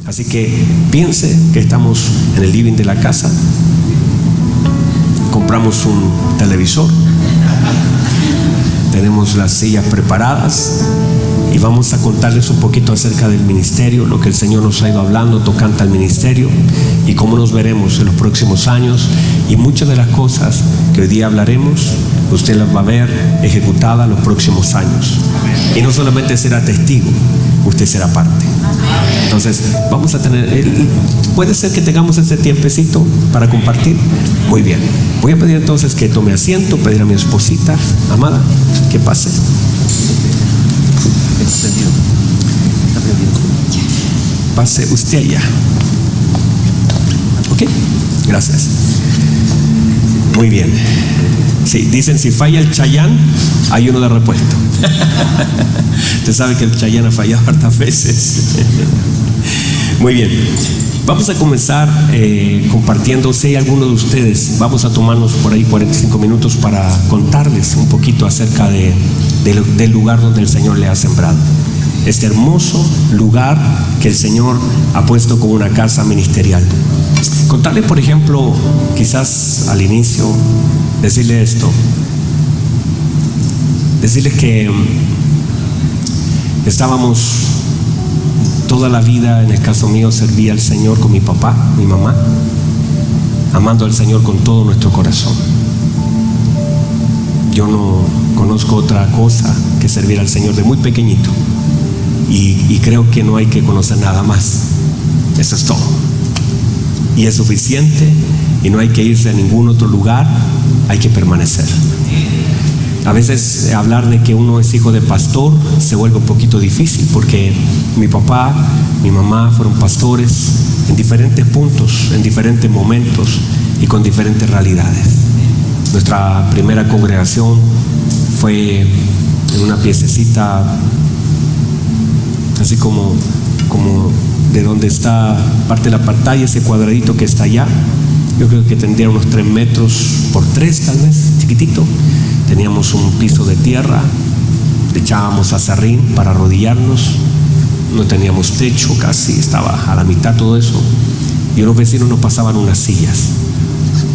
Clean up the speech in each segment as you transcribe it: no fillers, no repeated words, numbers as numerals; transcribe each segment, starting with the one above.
Así que piense que estamos en el living de la casa, compramos un televisor, tenemos las sillas preparadas y vamos a contarles un poquito acerca del ministerio, lo que el Señor nos ha ido hablando tocante al ministerio y cómo nos veremos en los próximos años, y muchas de las cosas que hoy día hablaremos usted las va a ver ejecutadas los próximos años, y no solamente será testigo, usted será parte. Entonces vamos a tener, puede ser que tengamos este tiempecito para compartir. Muy bien, voy a pedir entonces que tome asiento, pedir a mi esposita amada que pase. Pase usted allá. Ok, gracias. Muy bien. Sí, dicen si falla el Chayán, hay uno de repuesto. Usted sabe que el Chayán ha fallado hartas veces. Muy bien, vamos a comenzar compartiendo. Si hay alguno de ustedes, vamos a tomarnos por ahí 45 minutos para contarles un poquito acerca del lugar donde el Señor le ha sembrado. Este hermoso lugar que el Señor ha puesto como una casa ministerial. Contarle, por ejemplo, quizás al inicio, decirle esto. Decirles que estábamos toda la vida, en el caso mío, servía al Señor con mi papá, mi mamá, amando al Señor con todo nuestro corazón. Yo no conozco otra cosa que servir al Señor de muy pequeñito, y creo que no hay que conocer nada más. Eso es todo, y es suficiente, y no hay que irse a ningún otro lugar, hay que permanecer. A veces hablar de que uno es hijo de pastor se vuelve un poquito difícil, porque mi papá, mi mamá fueron pastores en diferentes puntos, en diferentes momentos y con diferentes realidades. Nuestra primera congregación fue en una piececita así como de donde está parte de la pantalla, ese cuadradito que está allá. Yo creo que tendría unos 3 metros por 3 tal vez, chiquitito. Teníamos un piso de tierra, le echábamos aserrín para arrodillarnos, no teníamos techo, casi estaba a la mitad todo eso, y unos vecinos nos pasaban unas sillas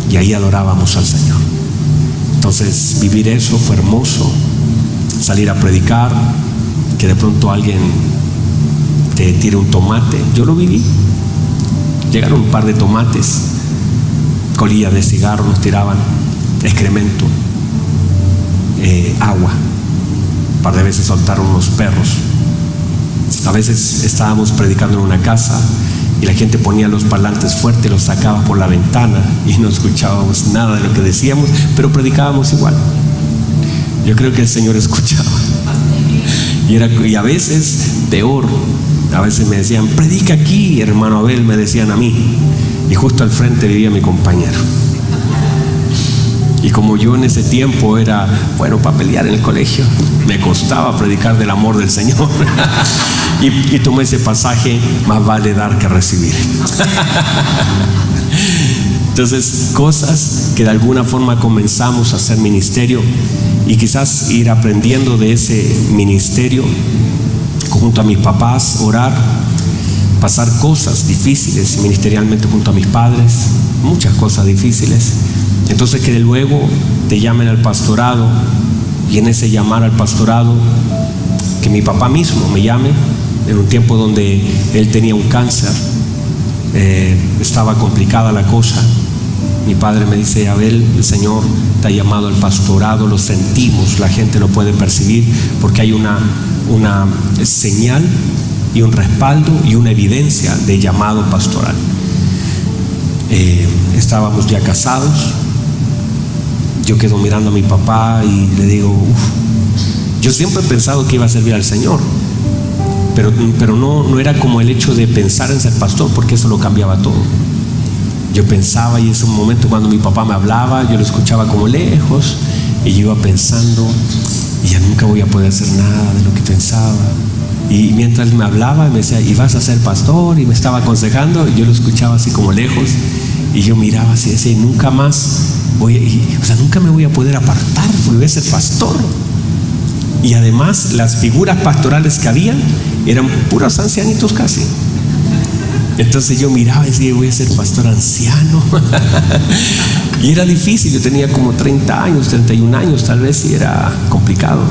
y ahí adorábamos al Señor. Entonces vivir eso fue hermoso, salir a predicar, que de pronto alguien te tire un tomate. Yo lo viví, llegaron un par de tomates, colillas de cigarro nos tiraban, excremento, agua. Un par de veces soltaron unos perros. A veces estábamos predicando en una casa y la gente ponía los parlantes fuertes, los sacaba por la ventana y no escuchábamos nada de lo que decíamos, pero predicábamos igual. Yo creo que el Señor escuchaba. Y a veces peor, a veces me decían, predica aquí, hermano Abel, me decían a mí, y justo al frente vivía mi compañero. Y como yo en ese tiempo era bueno para pelear en el colegio, me costaba predicar del amor del Señor. y tomé ese pasaje, más vale dar que recibir. Entonces, cosas que de alguna forma comenzamos a hacer ministerio, y quizás ir aprendiendo de ese ministerio, junto a mis papás, orar, pasar cosas difíciles ministerialmente junto a mis padres, muchas cosas difíciles. Entonces que luego te llamen al pastorado, y en ese llamar al pastorado, que mi papá mismo me llame, en un tiempo donde él tenía un cáncer, estaba complicada la cosa. Mi padre me dice, Abel, el Señor te ha llamado al pastorado, lo sentimos, la gente lo puede percibir, porque hay una señal y un respaldo y una evidencia de llamado pastoral. Estábamos ya casados. Yo quedo mirando a mi papá y le digo, yo siempre he pensado que iba a servir al Señor, pero no era como el hecho de pensar en ser pastor, porque eso lo cambiaba todo. Yo pensaba, y es un momento cuando mi papá me hablaba, yo lo escuchaba como lejos, y yo iba pensando, y ya nunca voy a poder hacer nada de lo que pensaba. Y mientras él me hablaba, me decía, ¿y vas a ser pastor? Y me estaba aconsejando, y yo lo escuchaba así como lejos, y yo miraba así, decía, nunca más nunca me voy a poder apartar, porque voy a ser pastor. Y además las figuras pastorales que había eran puros ancianitos casi. Entonces yo miraba y decía, voy a ser pastor anciano. Y era difícil, yo tenía como 30 años, 31 años tal vez, y era complicado.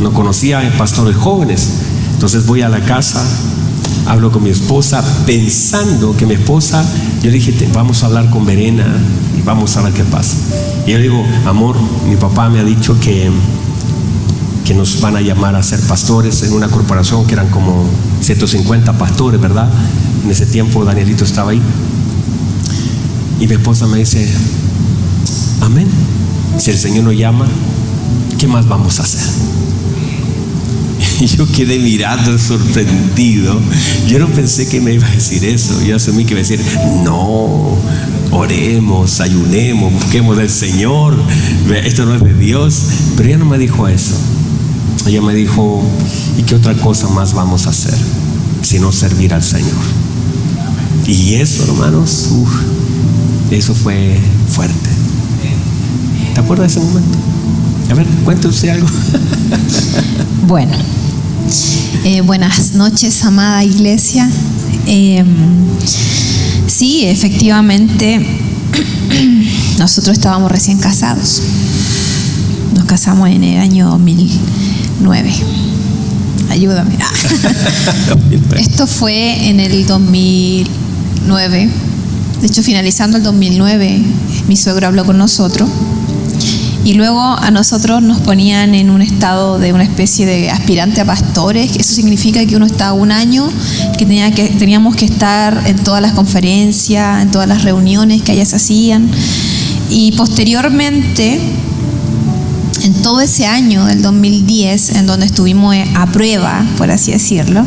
No conocía a pastores jóvenes. Entonces voy a la casa, hablo con mi esposa, pensando que mi esposa, yo le dije, vamos a hablar con Verena y vamos a ver qué pasa. Y yo le digo, amor, mi papá me ha dicho que nos van a llamar a ser pastores en una corporación que eran como 150 pastores, ¿verdad? En ese tiempo Danielito estaba ahí. Y mi esposa me dice, amén, si el Señor nos llama, ¿qué más vamos a hacer? Y yo quedé mirando sorprendido. Yo no pensé que me iba a decir eso. Yo asumí que iba a decir, no, oremos, ayunemos, busquemos del Señor, esto no es de Dios. Pero ella no me dijo eso. Ella me dijo, ¿y qué otra cosa más vamos a hacer sino servir al Señor? Y eso, hermanos, eso fue fuerte. ¿Te acuerdas de ese momento? A ver, cuéntame usted algo. Bueno, buenas noches, amada iglesia. Sí, efectivamente, nosotros estábamos recién casados. Nos casamos en el año 2009. Ayúdame. Esto fue en el 2009. De hecho, finalizando el 2009, mi suegro habló con nosotros. Y luego a nosotros nos ponían en un estado de una especie de aspirante a pastores. Eso significa que uno estaba un año, que teníamos que estar en todas las conferencias, en todas las reuniones que allá se hacían. Y posteriormente, en todo ese año del 2010, en donde estuvimos a prueba, por así decirlo,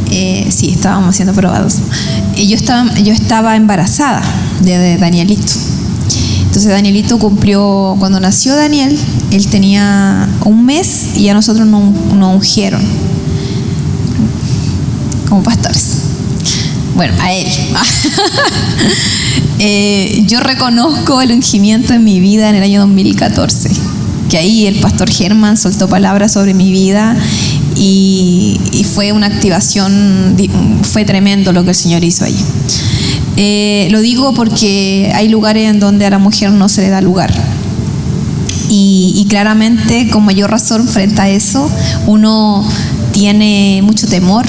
sí, estábamos siendo probados. Yo estaba embarazada de Danielito. Entonces Danielito cumplió, cuando nació Daniel, él tenía 1 mes y a nosotros nos ungieron como pastores. Bueno, a él. Yo reconozco el ungimiento en mi vida en el año 2014, que ahí el pastor Germán soltó palabras sobre mi vida y fue una activación, fue tremendo lo que el Señor hizo allí. Lo digo porque hay lugares en donde a la mujer no se le da lugar. Y claramente, con mayor razón, frente a eso, uno tiene mucho temor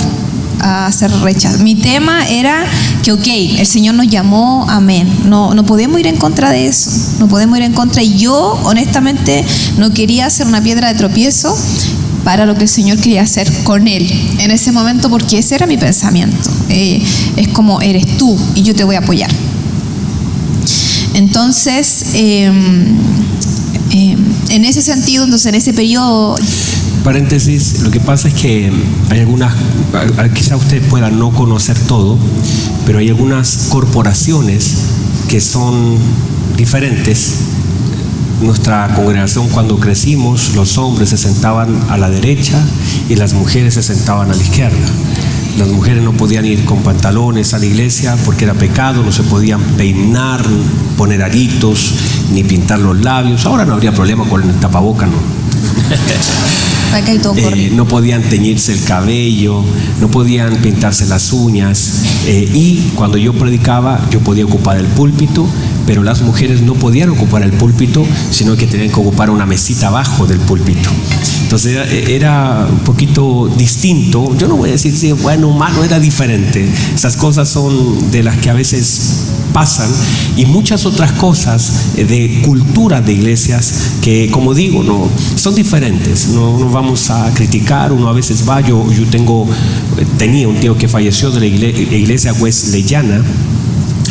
a ser rechazado. Mi tema era que, el Señor nos llamó, amén. No podemos ir en contra de eso. No podemos ir en contra. Y yo, honestamente, no quería ser una piedra de tropiezo para lo que el Señor quería hacer con él en ese momento, porque ese era mi pensamiento. Es como, eres tú y yo te voy a apoyar. Entonces, en ese sentido, entonces en ese periodo... Paréntesis, lo que pasa es que hay algunas, quizá usted pueda no conocer todo, pero hay algunas corporaciones que son diferentes. Nuestra congregación, cuando crecimos, los hombres se sentaban a la derecha y las mujeres se sentaban a la izquierda. Las mujeres no podían ir con pantalones a la iglesia porque era pecado, no se podían peinar, poner aritos, ni pintar los labios. Ahora no habría problema con el tapaboca, ¿no? No podían teñirse el cabello, no podían pintarse las uñas, y cuando yo predicaba yo podía ocupar el púlpito, pero las mujeres no podían ocupar el púlpito, sino que tenían que ocupar una mesita abajo del púlpito. Entonces era un poquito distinto. Yo no voy a decir si es bueno o malo, era diferente. Esas cosas son de las que a veces pasan, y muchas otras cosas de cultura de iglesias que, como digo, no son diferentes. No vamos a criticar. Uno a veces va, yo tenía un tío que falleció de la iglesia wesleyana,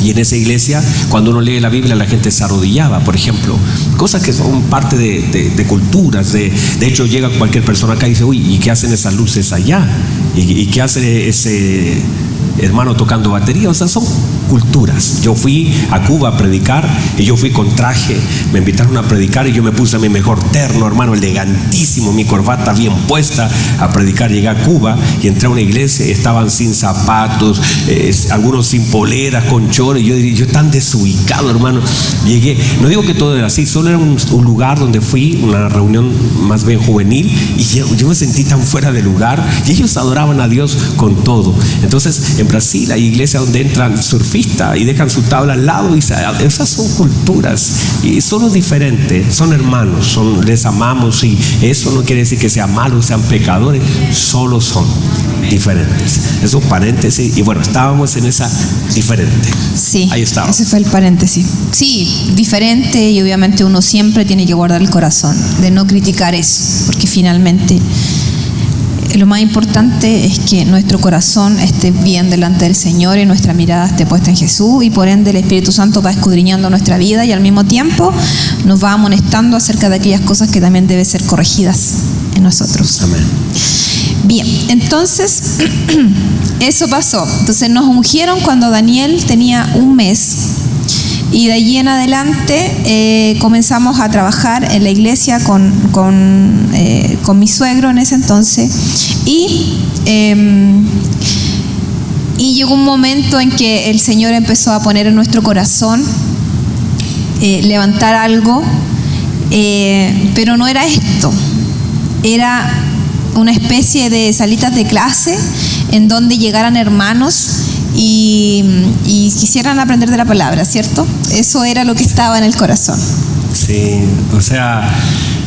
y en esa iglesia, cuando uno lee la Biblia, la gente se arrodillaba, por ejemplo. Cosas que son parte de culturas. De hecho, llega cualquier persona acá y dice, uy, ¿y qué hacen esas luces allá? ¿Y qué hace ese hermano tocando batería? O sea, son culturas. Yo fui a Cuba a predicar y yo fui con traje. Me invitaron a predicar y yo me puse mi mejor terno, hermano, elegantísimo, mi corbata bien puesta, a predicar. Llegué a Cuba y entré a una iglesia y estaban sin zapatos, algunos sin poleras, con chores. Yo tan desubicado, hermano. Llegué, no digo que todo era así, solo era un lugar donde fui, una reunión más bien juvenil, y yo me sentí tan fuera de lugar, y ellos adoraban a Dios con todo. Entonces Brasil hay iglesias donde entran surfistas y dejan su tabla al lado, y esas son culturas y son diferentes, son hermanos, les amamos, y eso no quiere decir que sean malos, sean pecadores, solo son diferentes. Esos paréntesis, y bueno, estábamos en esa diferente. Sí, ahí estaba. Ese fue el paréntesis. Sí, diferente, y obviamente uno siempre tiene que guardar el corazón de no criticar eso, porque finalmente lo más importante es que nuestro corazón esté bien delante del Señor y nuestra mirada esté puesta en Jesús, y por ende el Espíritu Santo va escudriñando nuestra vida y al mismo tiempo nos va amonestando acerca de aquellas cosas que también deben ser corregidas en nosotros. Amén. Bien, entonces eso pasó. Entonces nos ungieron cuando Daniel tenía 1 mes, y de allí en adelante comenzamos a trabajar en la iglesia con mi suegro en ese entonces, y llegó un momento en que el Señor empezó a poner en nuestro corazón levantar algo, pero no era esto, era una especie de salitas de clase en donde llegaran hermanos y quisieran aprender de la palabra, ¿cierto? Eso era lo que estaba en el corazón. Sí, o sea,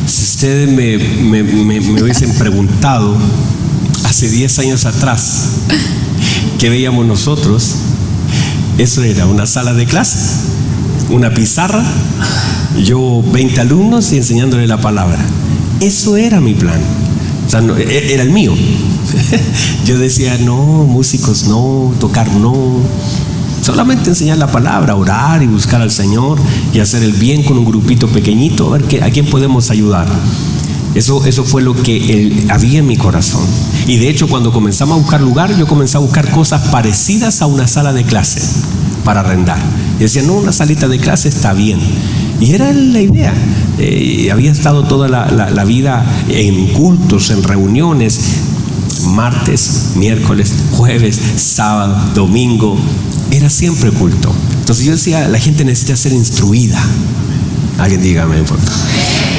si ustedes me hubiesen preguntado hace 10 años atrás qué veíamos nosotros, eso era una sala de clase, una pizarra, yo 20 alumnos y enseñándole la palabra. Eso era mi plan. O sea, no, era el mío. Yo decía, no, músicos no, tocar no, solamente enseñar la palabra, orar y buscar al Señor y hacer el bien con un grupito pequeñito, a ver a quién podemos ayudar. Eso fue lo que había en mi corazón. Y de hecho, cuando comenzamos a buscar lugar, yo comencé a buscar cosas parecidas a una sala de clase para arrendar. Y decía, no, una salita de clase está bien. Y era la idea. Había estado toda la vida en cultos, en reuniones, martes, miércoles, jueves, sábado, domingo. Era siempre culto. Entonces yo decía, la gente necesita ser instruida. Alguien dígame, por favor.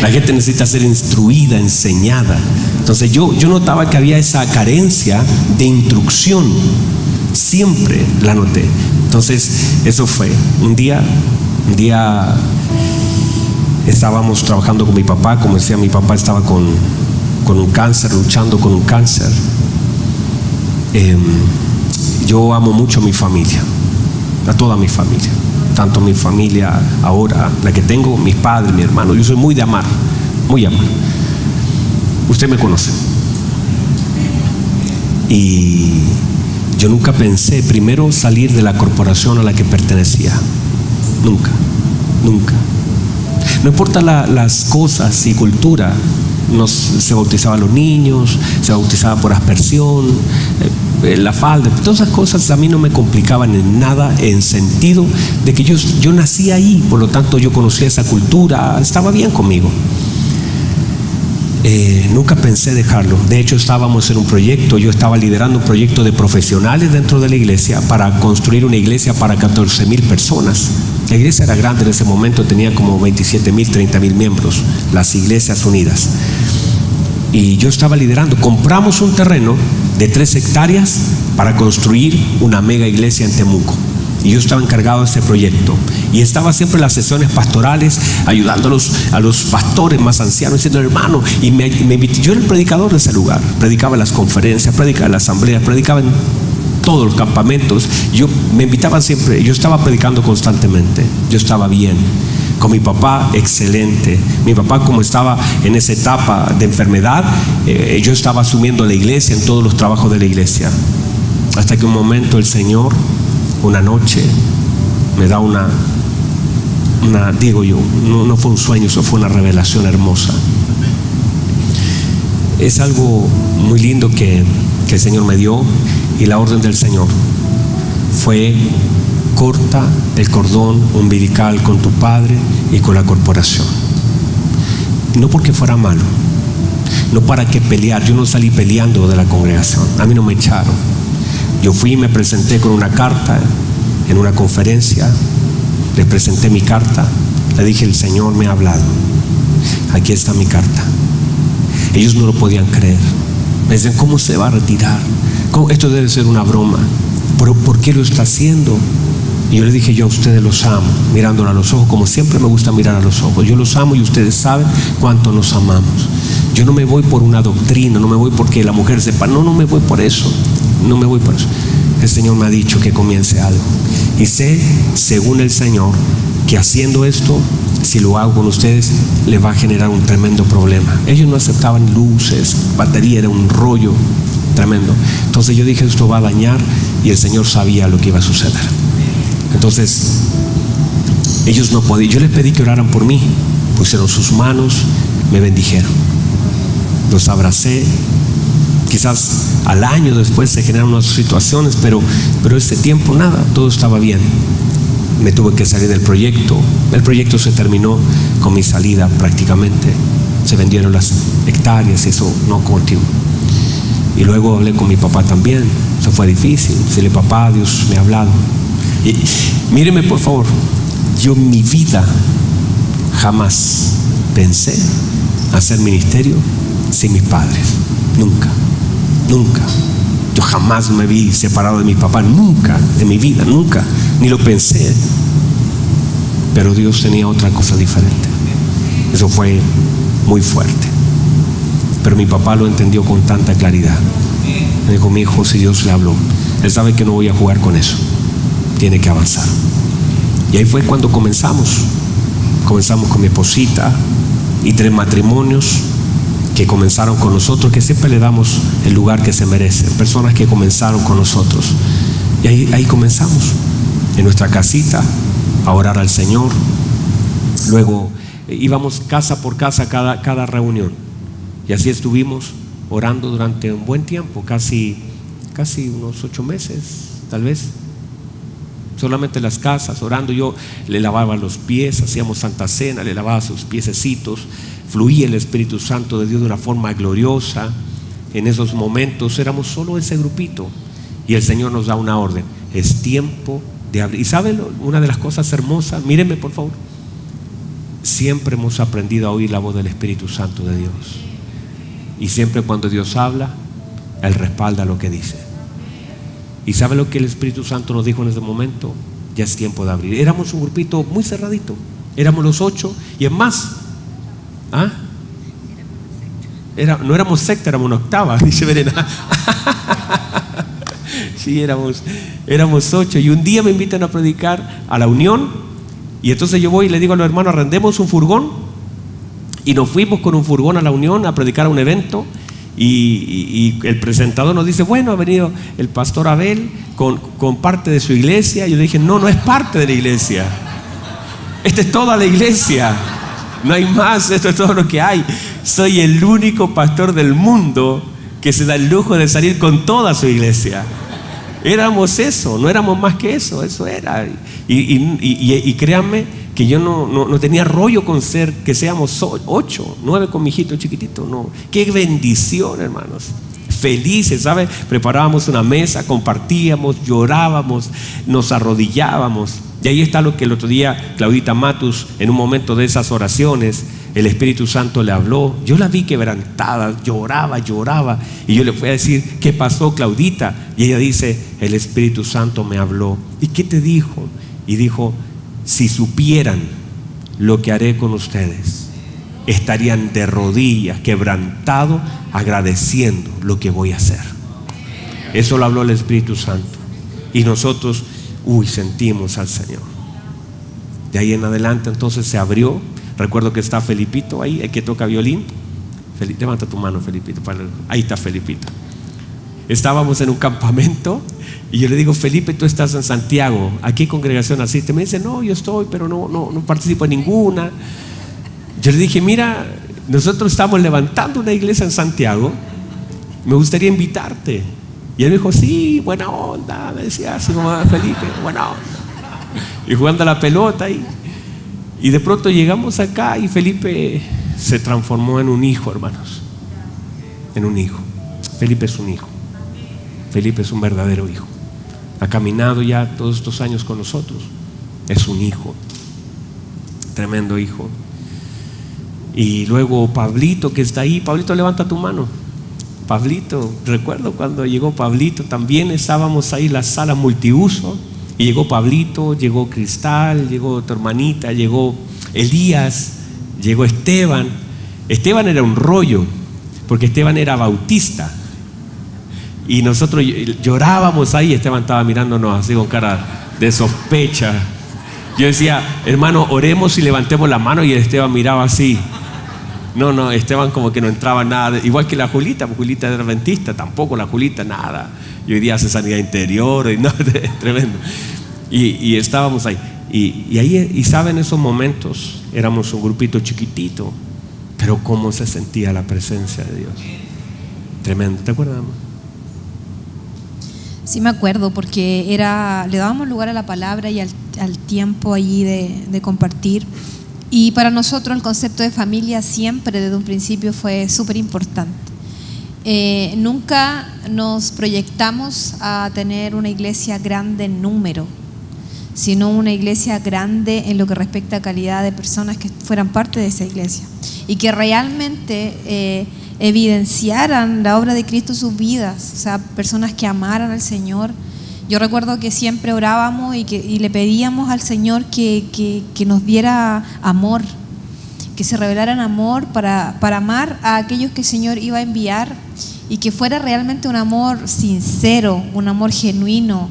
La gente necesita ser instruida, enseñada. Entonces yo notaba que había esa carencia de instrucción. Siempre la noté. Entonces eso fue. Un día estábamos trabajando con mi papá. Como decía, mi papá estaba con un cáncer, luchando con un cáncer. Yo amo mucho a mi familia, a toda mi familia, tanto mi familia ahora, la que tengo, mis padres, mi hermano. Yo soy muy de amar, muy de amar. Usted me conoce. Y yo nunca pensé primero salir de la corporación a la que pertenecía. Nunca. No importa las cosas y cultura. Se bautizaban los niños, se bautizaba por aspersión, la falda, todas esas cosas a mí no me complicaban en nada, en sentido de que yo nací ahí, por lo tanto yo conocía esa cultura, estaba bien conmigo. Nunca pensé dejarlo. De hecho, estábamos en un proyecto, yo estaba liderando un proyecto de profesionales dentro de la iglesia para construir una iglesia para 14,000 personas. La iglesia era grande en ese momento, tenía como 27,000, 30,000 miembros, las Iglesias Unidas. Y yo estaba liderando. Compramos un terreno de 3 hectáreas para construir una mega iglesia en Temuco. Y yo estaba encargado de ese proyecto. Y estaba siempre en las sesiones pastorales, ayudando a los pastores más ancianos, diciendo, hermano, y me invité. Yo era el predicador de ese lugar. Predicaba en las conferencias, predicaba en las asambleas, predicaba en todos los campamentos. Me invitaban siempre. Yo estaba predicando constantemente. Yo estaba bien. Con mi papá, excelente. Mi papá, como estaba en esa etapa de enfermedad, yo estaba asumiendo la iglesia, en todos los trabajos de la iglesia. Hasta que un momento el Señor, una noche, me da digo yo, no fue un sueño, eso fue una revelación hermosa. Es algo muy lindo que el Señor me dio, y la orden del Señor fue: corta el cordón umbilical con tu padre y con la corporación. No porque fuera malo, no para que pelear. Yo no salí peleando de la congregación, a mí no me echaron. Yo fui y me presenté con una carta en una conferencia. Les presenté mi carta, le dije, el Señor me ha hablado, aquí está mi carta. Ellos no lo podían creer. Me decían, ¿cómo se va a retirar? ¿Cómo? Esto debe ser una broma. ¿Pero por qué lo está haciendo? Y yo le dije, yo a ustedes los amo, mirándolo a los ojos, como siempre me gusta mirar a los ojos. Yo los amo y ustedes saben cuánto nos amamos. Yo no me voy por una doctrina, no me voy porque la mujer sepa, no me voy por eso, no me voy por eso. El Señor me ha dicho que comience algo. Y sé, según el Señor, que haciendo esto, si lo hago con ustedes, le va a generar un tremendo problema. Ellos no aceptaban luces, batería, era un rollo tremendo. Entonces yo dije, esto va a dañar, y el Señor sabía lo que iba a suceder. Entonces ellos no podían. Yo les pedí que oraran por mí, pusieron sus manos, me bendijeron, los abracé. Quizás al año después se generaron unas situaciones, pero ese tiempo nada, todo estaba bien. Me tuve que salir del proyecto. El proyecto se terminó con mi salida prácticamente. Se vendieron las hectáreas y eso no continuó. Y luego hablé con mi papá también. Eso fue difícil. Decirle, papá, Dios me ha hablado. Y míreme por favor, yo en mi vida jamás pensé hacer ministerio sin mis padres. Nunca. Yo jamás me vi separado de mi papá, nunca en mi vida, nunca, ni lo pensé. Pero Dios tenía otra cosa diferente. Eso fue muy fuerte. Pero mi papá lo entendió con tanta claridad. Me dijo, mi hijo, si Dios le habló, él sabe que no voy a jugar con eso. Tiene que avanzar. Y ahí fue cuando comenzamos con mi esposita y 3 matrimonios que comenzaron con nosotros, que siempre le damos el lugar que se merece. Personas que comenzaron con nosotros. Y ahí comenzamos en nuestra casita a orar al Señor. Luego íbamos casa por casa cada reunión, y así estuvimos orando durante un buen tiempo, casi unos 8 meses tal vez. Solamente las casas, orando. Yo le lavaba los pies, hacíamos Santa Cena, le lavaba sus piececitos. Fluía el Espíritu Santo de Dios de una forma gloriosa. En esos momentos éramos solo ese grupito, y el Señor nos da una orden: es tiempo de abrir. ¿Y saben una de las cosas hermosas? Mírenme por favor. Siempre hemos aprendido a oír la voz del Espíritu Santo de Dios, y siempre cuando Dios habla, Él respalda lo que dice. ¿Y sabe lo que el Espíritu Santo nos dijo en ese momento? Ya es tiempo de abrir. Éramos un grupito muy cerradito, éramos los 8, y es más, no éramos secta, éramos una octava, dice Verena. Sí, éramos 8. Y un día me invitan a predicar a la Unión, y entonces yo voy y le digo a los hermanos, arrendemos un furgón, y nos fuimos con un furgón a la Unión a predicar a un evento. Y el presentador nos dice, bueno, ha venido el pastor Abel con parte de su iglesia. Yo le dije, no es parte de la iglesia, esta es toda la iglesia, no hay más, esto es todo lo que hay. Soy el único pastor del mundo que se da el lujo de salir con toda su iglesia. Éramos eso, no éramos más que eso era. Y créanme que yo no tenía rollo con que seamos 8, 9 con mi hijito chiquitito. No, qué bendición, hermanos. Felices, ¿sabe? Preparábamos una mesa, compartíamos, llorábamos, nos arrodillábamos. Y ahí está lo que el otro día Claudita Matus, en un momento de esas oraciones, el Espíritu Santo le habló. Yo la vi quebrantada, lloraba. Y yo le fui a decir, ¿qué pasó, Claudita? Y ella dice, el Espíritu Santo me habló. ¿Y qué te dijo? Y dijo, si supieran lo que haré con ustedes, estarían de rodillas, quebrantados, agradeciendo lo que voy a hacer. Eso lo habló el Espíritu Santo. Y nosotros, sentimos al Señor. De ahí en adelante entonces se abrió. Recuerdo que está Felipito ahí, el que toca violín. Levanta tu mano, Felipito. Ahí está Felipito. Estábamos en un campamento y yo le digo, Felipe, tú estás en Santiago, ¿a qué congregación asiste? Me dice, no, yo estoy, pero no participo en ninguna. Yo le dije, mira, nosotros estamos levantando una iglesia en Santiago, me gustaría invitarte. Y él me dijo, sí, buena onda, me decía así como Felipe, buena onda. Y jugando a la pelota y de pronto llegamos acá y Felipe se transformó en un hijo, hermanos. En un hijo. Felipe es un hijo. Felipe es un verdadero hijo. Ha caminado ya todos estos años con nosotros. Es un hijo. Tremendo hijo. Y luego Pablito, que está ahí. Pablito, levanta tu mano. Pablito, recuerdo cuando llegó Pablito, también estábamos ahí en la sala multiuso, y llegó Pablito, llegó Cristal, llegó tu hermanita, llegó Elías, llegó Esteban. Esteban era un rollo, porque Esteban era bautista, y nosotros llorábamos ahí. Esteban estaba mirándonos así con cara de sospecha. Yo decía, hermano, oremos y levantemos la mano, y Esteban miraba así. No, Esteban como que no entraba nada. Igual que la Julita, porque Julita era adventista, tampoco la Julita nada. Y hoy día hace sanidad interior, y no, tremendo. Y estábamos ahí. Y ahí, y saben, esos momentos éramos un grupito chiquitito, pero cómo se sentía la presencia de Dios. Tremendo. ¿Te acuerdas, amor? Sí, me acuerdo, porque le dábamos lugar a la palabra y al tiempo allí de compartir. Y para nosotros el concepto de familia siempre desde un principio fue súper importante. Nunca nos proyectamos a tener una iglesia grande en número, sino una iglesia grande en lo que respecta a calidad de personas que fueran parte de esa iglesia y que realmente evidenciaran la obra de Cristo en sus vidas, o sea, personas que amaran al Señor. Yo recuerdo que siempre orábamos y le pedíamos al Señor que nos diera amor, que se revelara en amor para amar a aquellos que el Señor iba a enviar, y que fuera realmente un amor sincero, un amor genuino,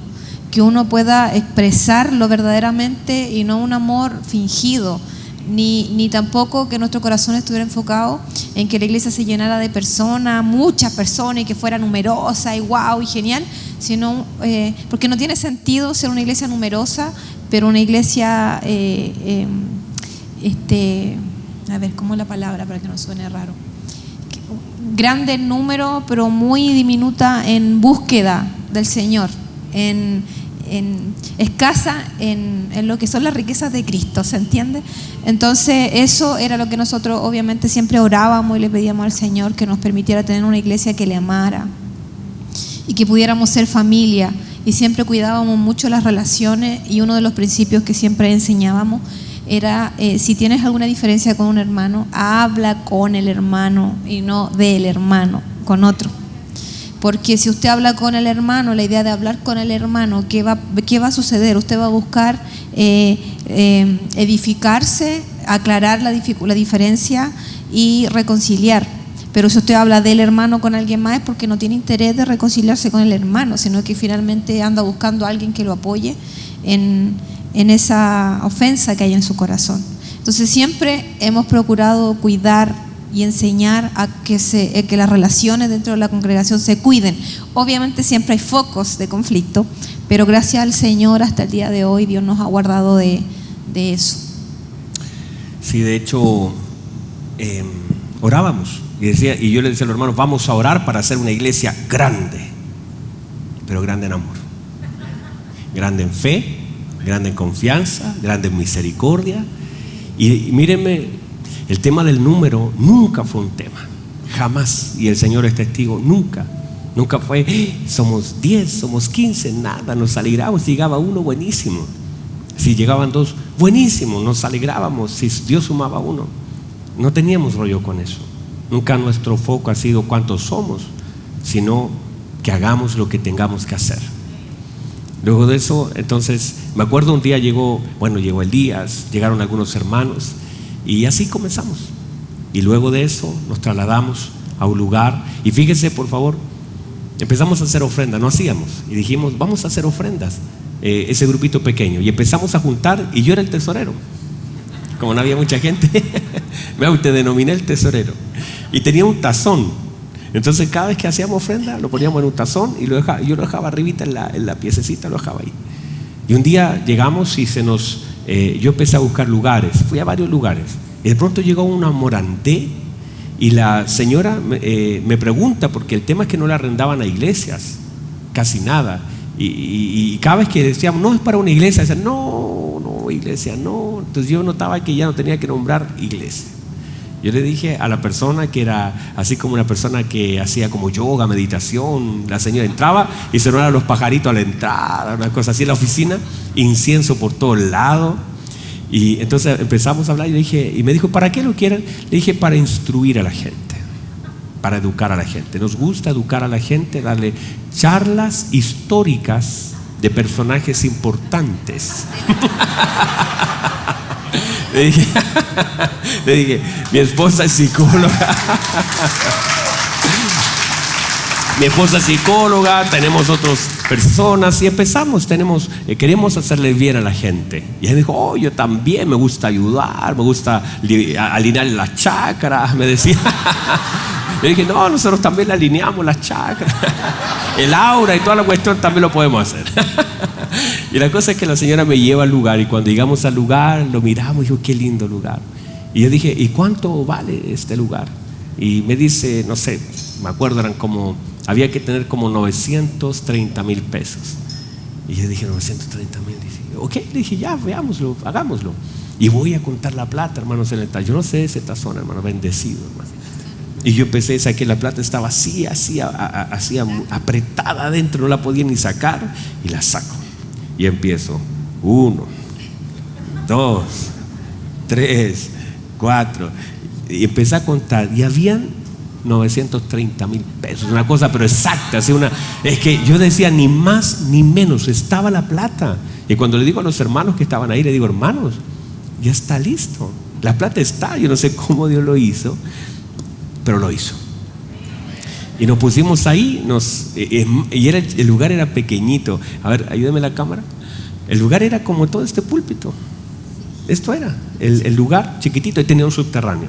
que uno pueda expresarlo verdaderamente y no un amor fingido, ni tampoco que nuestro corazón estuviera enfocado en que la iglesia se llenara de personas, muchas personas, y que fuera numerosa y wow y genial, sino porque no tiene sentido ser una iglesia numerosa, pero una iglesia a ver, ¿cómo es la palabra para que no suene raro? Grande en número, pero muy diminuta en búsqueda del Señor, escasa en lo que son las riquezas de Cristo, ¿se entiende? Entonces eso era lo que nosotros obviamente siempre orábamos y le pedíamos al Señor, que nos permitiera tener una iglesia que le amara y que pudiéramos ser familia, y siempre cuidábamos mucho las relaciones. Y uno de los principios que siempre enseñábamos era, si tienes alguna diferencia con un hermano, habla con el hermano y no del hermano con otro. Porque si usted habla con el hermano, la idea de hablar con el hermano, ¿qué va a suceder? Usted va a buscar edificarse, aclarar la diferencia y reconciliar. Pero si usted habla del hermano con alguien más, es porque no tiene interés de reconciliarse con el hermano, sino que finalmente anda buscando a alguien que lo apoye en esa ofensa que hay en su corazón. Entonces siempre hemos procurado cuidar y enseñar a que las relaciones dentro de la congregación se cuiden. Obviamente siempre hay focos de conflicto, pero gracias al Señor hasta el día de hoy Dios nos ha guardado de eso. Sí, de hecho orábamos y yo le decía a los hermanos, vamos a orar para hacer una iglesia grande, pero grande en amor, grande en fe, grande en confianza, grande en misericordia. Y mírenme, el tema del número nunca fue un tema, jamás, y el Señor es testigo, nunca fue somos 10, somos 15, nada, nos alegramos si llegaba uno, buenísimo, si llegaban dos, buenísimo, nos alegrábamos si Dios sumaba uno, no teníamos rollo con eso. Nunca nuestro foco ha sido cuántos somos, sino que hagamos lo que tengamos que hacer. Luego de eso, entonces, me acuerdo un día llegó Elías, llegaron algunos hermanos, y así comenzamos. Y luego de eso nos trasladamos a un lugar, y fíjense por favor, empezamos a hacer ofrendas, no hacíamos, y dijimos, vamos a hacer ofrendas, ese grupito pequeño, y empezamos a juntar, y yo era el tesorero, como no había mucha gente, te denominé el tesorero, y tenía un tazón. Entonces cada vez que hacíamos ofrenda lo poníamos en un tazón y yo lo dejaba arribita en la piececita, lo dejaba ahí. Y un día llegamos y yo empecé a buscar lugares, fui a varios lugares, y de pronto llegó una Morandé, y la señora me pregunta, porque el tema es que no la arrendaban a iglesias, casi nada, y cada vez que decíamos, no es para una iglesia, decían, no, iglesia, no. Entonces yo notaba que ya no tenía que nombrar iglesia. Yo le dije a la persona, que era así como una persona que hacía como yoga, meditación, la señora entraba y sonaban los pajaritos a la entrada, una cosa así en la oficina, incienso por todo el lado. Y entonces empezamos a hablar y me dijo, ¿para qué lo quieren? Le dije, para instruir a la gente. para educar a la gente. Nos gusta educar a la gente, darle charlas históricas de personajes importantes. Le dije, mi esposa es psicóloga. Mi esposa es psicóloga, tenemos otras personas y empezamos, queremos hacerle bien a la gente. Y él dijo, oh, yo también me gusta ayudar, me gusta alinear las chakras, me decía. Le dije, no, nosotros también le alineamos las chakras, el aura y toda la cuestión también lo podemos hacer. Y la cosa es que la señora me lleva al lugar y cuando llegamos al lugar lo miramos y dijo, qué lindo lugar. Y yo dije, ¿y cuánto vale este lugar? Y me dice, no sé, me acuerdo, había que tener como 930,000 pesos. Y yo dije, 930,000. Ok, le dije, ya, veámoslo, hagámoslo. Y voy a contar la plata, hermanos, en el tazón. Yo no sé ese tazón, hermano, bendecido, hermano. Y yo empecé, saqué la plata, estaba así apretada adentro, no la podía ni sacar. Y la saco. Y empiezo, 1, 2, 3, 4. Y empecé a contar. Y habían 930,000 pesos, una cosa pero exacta, es que yo decía ni más ni menos, estaba la plata. Y cuando le digo a los hermanos que estaban ahí, le digo, hermanos, ya está listo, la plata está. Yo no sé cómo Dios lo hizo, pero lo hizo. Y nos pusimos ahí, y el lugar era pequeñito. A ver, ayúdame la cámara. El lugar era como todo este púlpito. Esto era el lugar chiquitito, y tenía un subterráneo.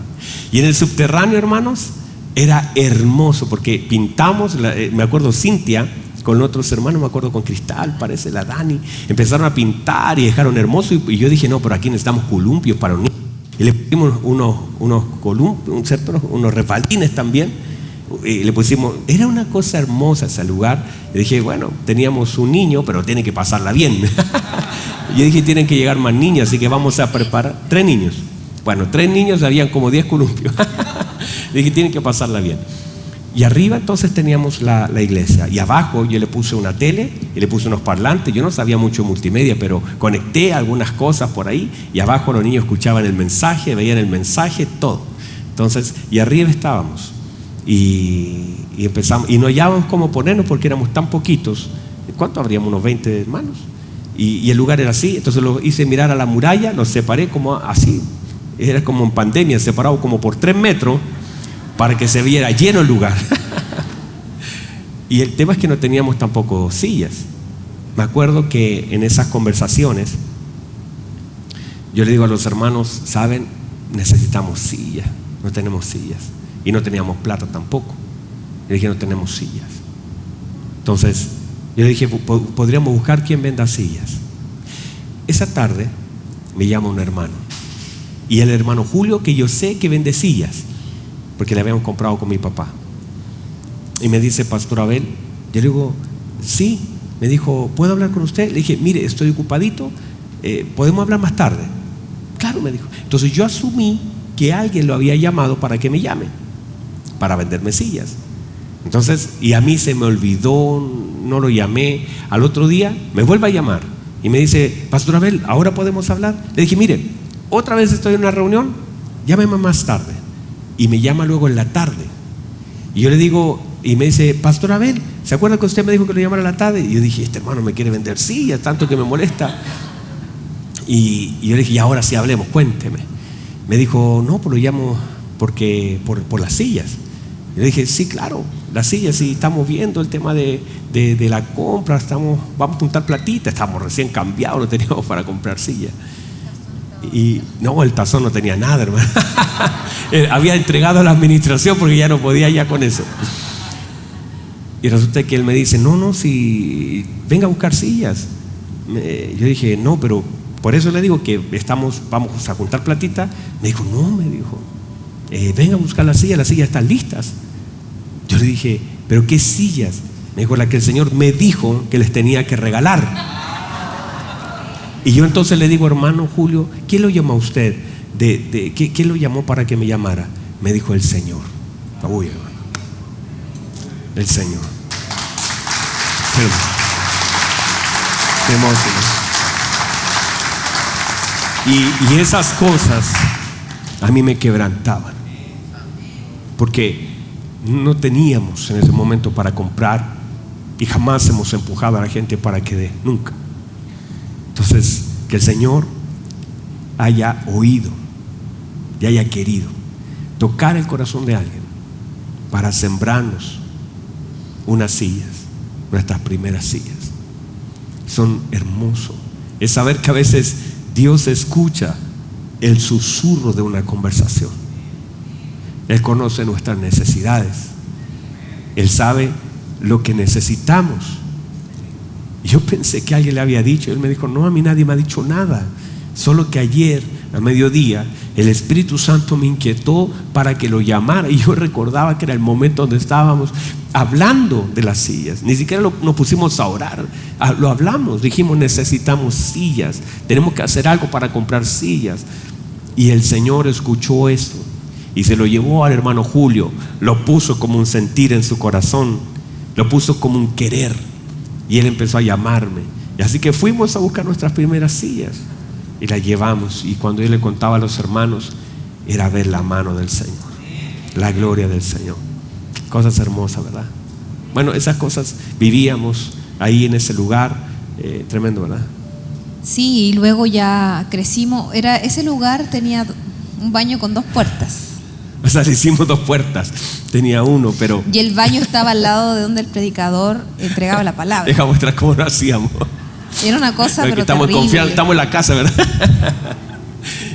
Y en el subterráneo, hermanos, era hermoso porque pintamos, me acuerdo Cintia con otros hermanos, me acuerdo con Cristal, parece la Dani, empezaron a pintar y dejaron hermoso. Y yo dije, no, pero aquí necesitamos columpios para unir. Y le pusimos unos columpios, unos refaldines también. Y le pusimos, era una cosa hermosa ese lugar. Y dije, bueno, teníamos un niño, pero tiene que pasarla bien. Y yo dije, tienen que llegar más niños, así que vamos a preparar 3 niños. Bueno, 3 niños, habían como 10 columpios. Dije, tienen que pasarla bien. Y arriba entonces teníamos la iglesia. Y abajo yo le puse una tele y le puse unos parlantes. Yo no sabía mucho de multimedia, pero conecté algunas cosas por ahí. Y abajo los niños escuchaban el mensaje, veían el mensaje, todo. Entonces, y arriba estábamos. Y empezamos. Y no hallábamos cómo ponernos porque éramos tan poquitos. ¿Cuánto habríamos? Unos 20 hermanos. Y el lugar era así. Entonces lo hice mirar a la muralla, los separé como así. Era como en pandemia, separado como por 3 metros para que se viera lleno el lugar. Y el tema es que no teníamos tampoco sillas. Me acuerdo que en esas conversaciones yo le digo a los hermanos, ¿saben? Necesitamos sillas. No tenemos sillas. Y no teníamos plata tampoco. Le dije, no tenemos sillas. Entonces yo le dije, podríamos buscar quien venda sillas. Esa tarde me llama un hermano. Y el hermano Julio, que yo sé que vende sillas, porque le habíamos comprado con mi papá. Y me dice, Pastor Abel. Yo le digo, sí. Me dijo, ¿puedo hablar con usted? Le dije, mire, estoy ocupadito, ¿podemos hablar más tarde? Claro, me dijo. Entonces yo asumí que alguien lo había llamado para que me llame, para venderme sillas. Entonces, y a mí se me olvidó, no lo llamé. Al otro día me vuelve a llamar y me dice, Pastor Abel, ¿ahora podemos hablar? Le dije, mire, otra vez estoy en una reunión, llámeme más tarde. Y me llama luego en la tarde. Y yo le digo, y me dice, Pastor Abel, ¿se acuerda que usted me dijo que lo llamara en la tarde? Y yo dije, este hermano me quiere vender sillas, tanto que me molesta. Y yo le dije, y ahora sí hablemos, cuénteme. Me dijo, no, pues lo llamo porque por las sillas. Y le dije, sí, claro, las sillas, sí, estamos viendo el tema de la compra, vamos a juntar platita, estamos recién cambiados, no teníamos para comprar sillas. Y no, el tazón no tenía nada, hermano. Había entregado a la administración porque ya no podía ya con eso. Y resulta que él me dice, no, si venga a buscar sillas. Yo dije, no, pero por eso le digo que vamos a juntar platita. Me dijo, no, me dijo, venga a buscar las sillas están listas. Yo le dije, ¿pero qué sillas? Me dijo, la que el Señor me dijo que les tenía que regalar. Y yo entonces le digo, hermano Julio, ¿quién lo llamó a usted? ¿Quién lo llamó para que me llamara? Me dijo, el Señor. Uy, hermano. El Señor. Qué hermoso, ¿no? Y esas cosas a mí me quebrantaban. Porque no teníamos en ese momento para comprar y jamás hemos empujado a la gente para que dé, nunca. Entonces, que el Señor haya oído y haya querido tocar el corazón de alguien para sembrarnos unas sillas, nuestras primeras sillas. Son hermosos. Es saber que a veces Dios escucha el susurro de una conversación. Él conoce nuestras necesidades. Él sabe lo que necesitamos. Yo pensé que alguien le había dicho. Él me dijo: no, a mí nadie me ha dicho nada. Solo que ayer, a mediodía, el Espíritu Santo me inquietó para que lo llamara. Y yo recordaba que era el momento donde estábamos hablando de las sillas. Ni siquiera nos pusimos a orar. Lo hablamos. Dijimos: necesitamos sillas. Tenemos que hacer algo para comprar sillas. Y el Señor escuchó esto y se lo llevó al hermano Julio. Lo puso como un sentir en su corazón. Lo puso como un querer. Y él empezó a llamarme. Y así que fuimos a buscar nuestras primeras sillas y las llevamos. Y cuando yo le contaba a los hermanos, era ver la mano del Señor, la gloria del Señor. Cosas hermosas, ¿verdad? Bueno, esas cosas vivíamos ahí en ese lugar. Tremendo, ¿verdad? Sí, y luego ya crecimos. Ese lugar tenía un baño con 2 puertas. O sea, le hicimos 2 puertas. Tenía uno, pero... Y el baño estaba al lado de donde el predicador entregaba la palabra. Deja mostrar cómo lo hacíamos. Era una cosa, pero estamos terrible. confiados, estamos en la casa, ¿verdad?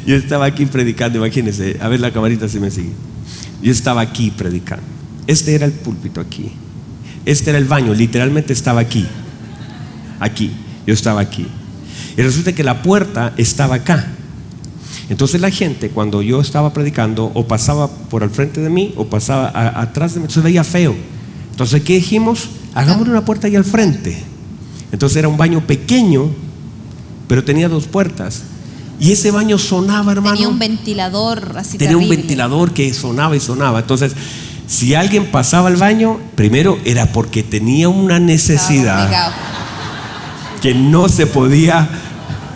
Yo estaba aquí predicando, imagínense. A ver la camarita si me sigue. Yo estaba aquí predicando. Este era el púlpito aquí. Este era el baño, literalmente estaba aquí. Aquí, yo estaba aquí. Y resulta que la puerta estaba acá. Entonces la gente, cuando yo estaba predicando, o pasaba por al frente de mí o pasaba atrás de mí, se veía feo. Entonces, ¿qué dijimos? Hagámosle una puerta ahí al frente. Entonces era un baño pequeño, pero tenía 2 puertas. Y ese baño sonaba, hermano. Tenía un ventilador así. Tenía terrible. un ventilador que sonaba y sonaba. Entonces, si alguien pasaba al baño, primero era porque tenía una necesidad que no se podía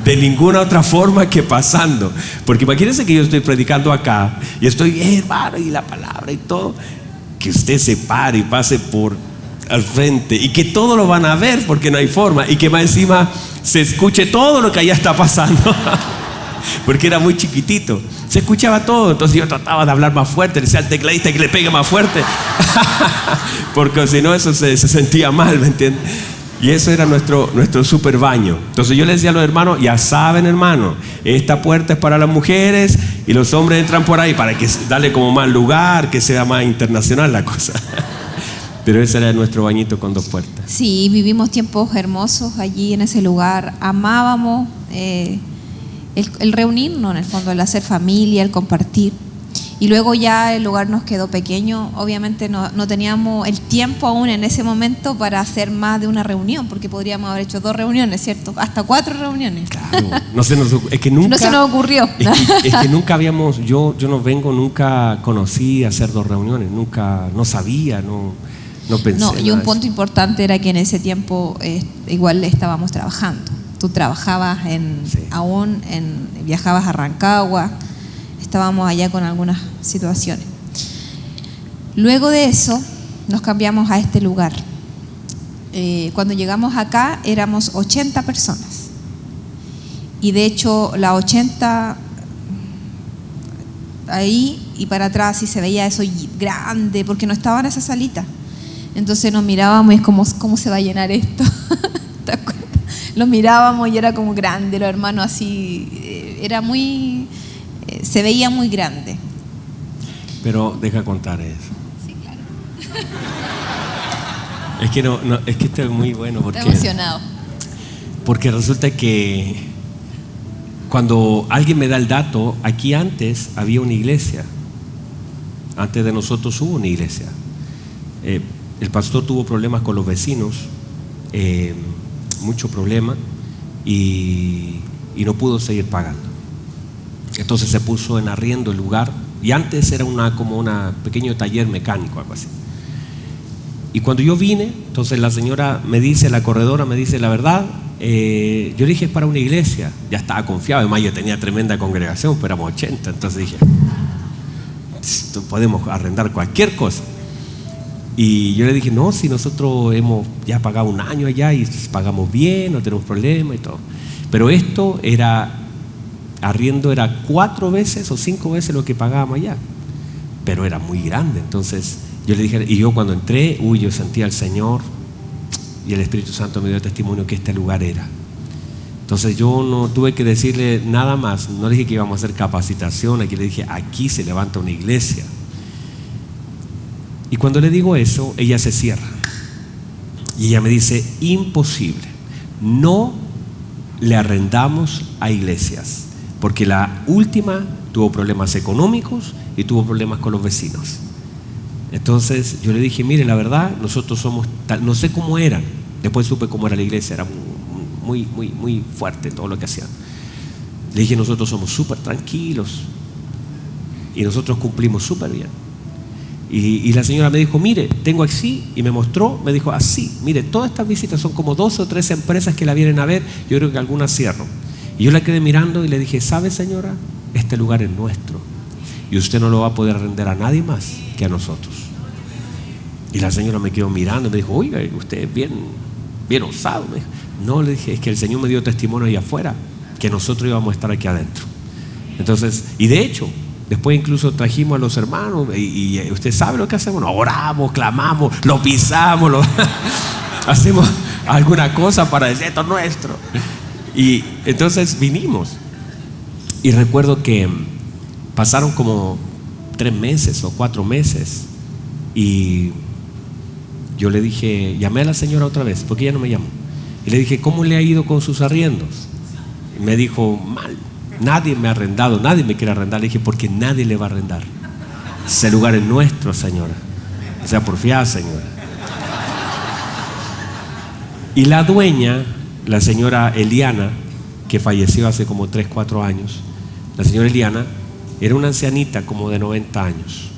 de ninguna otra forma que pasando. Porque imagínense que yo estoy predicando acá y estoy, hermano, y la palabra y todo, que usted se pare y pase por al frente y que todo lo van a ver porque no hay forma, y que más encima se escuche todo lo que allá está pasando. Porque era muy chiquitito, se escuchaba todo. Entonces yo trataba de hablar más fuerte, le decía al tecladista que le pegue más fuerte porque si no eso se sentía mal, ¿me entiendes? Y eso era nuestro super baño. Entonces yo le decía a los hermanos: ya saben, hermano, esta puerta es para las mujeres y los hombres entran por ahí, para que darle como más lugar, que sea más internacional la cosa. Pero ese era nuestro bañito con 2 puertas. Sí, vivimos tiempos hermosos allí en ese lugar. Amábamos el reunirnos, en el fondo, el hacer familia, el compartir. Y luego ya el lugar nos quedó pequeño. Obviamente no teníamos el tiempo aún en ese momento para hacer más de una reunión, porque podríamos haber hecho 2 reuniones, ¿cierto? Hasta 4 reuniones. Claro, es que nunca, no se nos ocurrió. Es que nunca habíamos, yo nunca conocí hacer 2 reuniones, nunca, no sabía, no pensé. No, y un punto importante era que en ese tiempo igual estábamos trabajando. Tú trabajabas viajabas a Rancagua. Estábamos allá con algunas situaciones. Luego de eso nos cambiamos a este lugar. Cuando llegamos acá éramos 80 personas. Y de hecho las 80 ahí y para atrás sí se veía eso grande, porque no estaba en esa salita. Entonces nos mirábamos y es como, ¿cómo se va a llenar esto? ¿Te acuerdas? Lo mirábamos y era como grande, los hermanos así, era muy... se veía muy grande. Pero deja contar eso. Sí, claro. Es que esto es muy bueno porque, estoy emocionado. Porque resulta que cuando alguien me da el dato, aquí antes había una iglesia. Antes de nosotros hubo una iglesia. El pastor tuvo problemas con los vecinos, mucho problema, y no pudo seguir pagando. Entonces se puso en arriendo el lugar, y antes era como un pequeño taller mecánico, algo así. Y cuando yo vine, entonces la señora me dice, la corredora me dice: la verdad, yo le dije: es para una iglesia. Ya estaba confiado, además yo tenía tremenda congregación, pero éramos 80, entonces dije: podemos arrendar cualquier cosa. Y yo le dije, no, si nosotros hemos ya pagado un año allá y pagamos bien, no tenemos problema y todo. Pero esto era, arriendo era 4 veces o 5 veces lo que pagábamos allá. Pero era muy grande. Entonces yo le dije, y yo cuando entré, yo sentía al Señor y el Espíritu Santo me dio testimonio que este lugar era. Entonces yo no tuve que decirle nada más, no le dije que íbamos a hacer capacitación, aquí le dije, aquí se levanta una iglesia. Y cuando le digo eso, ella se cierra. Y ella me dice, imposible, no le arrendamos a iglesias, porque la última tuvo problemas económicos y tuvo problemas con los vecinos. Entonces yo le dije, mire, la verdad, nosotros somos tal, no sé cómo eran, después supe cómo era la iglesia, era muy fuerte todo lo que hacían. Le dije, nosotros somos súper tranquilos y nosotros cumplimos súper bien. Y la señora me dijo, mire, tengo así, y me mostró, me dijo, así, mire, todas estas visitas son como 2 o 3 empresas que la vienen a ver, yo creo que algunas cierro. Y yo la quedé mirando y le dije, ¿sabe, señora? Este lugar es nuestro y usted no lo va a poder arrendar a nadie más que a nosotros. Y la señora me quedó mirando y me dijo, oiga, usted es bien osado. Me dijo, no, le dije, es que el Señor me dio testimonio ahí afuera que nosotros íbamos a estar aquí adentro. Entonces, y de hecho, después incluso trajimos a los hermanos y usted sabe lo que hacemos, nos oramos, clamamos, lo pisamos, hacemos alguna cosa para decir esto es nuestro. Y entonces vinimos y recuerdo que pasaron como 3 meses o 4 meses y yo le dije, llamé a la señora otra vez porque ella no me llamó y le dije, ¿cómo le ha ido con sus arriendos? Y me dijo, mal. Nadie me ha arrendado, nadie me quiere arrendar. Le dije, porque nadie le va a arrendar. Ese lugar es nuestro, señora. O sea, porfiada, señora. Y la dueña, la señora Eliana, que falleció hace como 3, 4 años, la señora Eliana era una ancianita como de 90 años.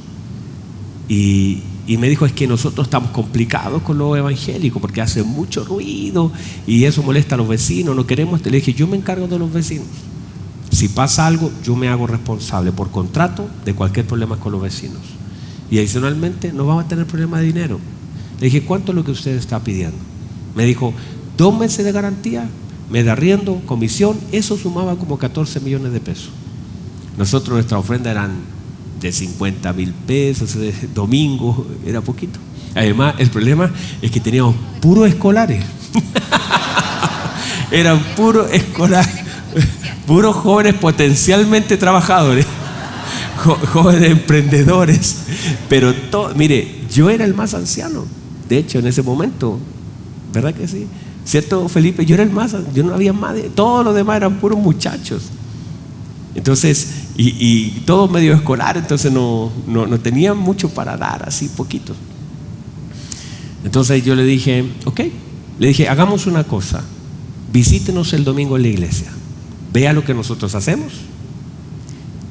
Y me dijo, es que nosotros estamos complicados con lo evangélico porque hace mucho ruido y eso molesta a los vecinos, no queremos. Le dije, yo me encargo de los vecinos. Si pasa algo, yo me hago responsable por contrato de cualquier problema con los vecinos. Y adicionalmente, no vamos a tener problema de dinero. Le dije, ¿cuánto es lo que usted está pidiendo? Me dijo, 2 meses de garantía, mes de arriendo, comisión. Eso sumaba como 14 millones de pesos. Nosotros, nuestra ofrenda eran de 50,000 pesos, de domingo, era poquito. Además, el problema es que teníamos puros escolares. Eran puros escolares. Puros jóvenes potencialmente trabajadores, jóvenes emprendedores, pero mire, yo era el más anciano, de hecho en ese momento, ¿verdad que sí? ¿Cierto, Felipe? Yo era el más, yo no había más, todos los demás eran puros muchachos. Entonces, y todos medio escolar, entonces no tenían mucho para dar, así poquito. Entonces yo le dije, ok, le dije, hagamos una cosa, visítenos el domingo en la iglesia. Vea lo que nosotros hacemos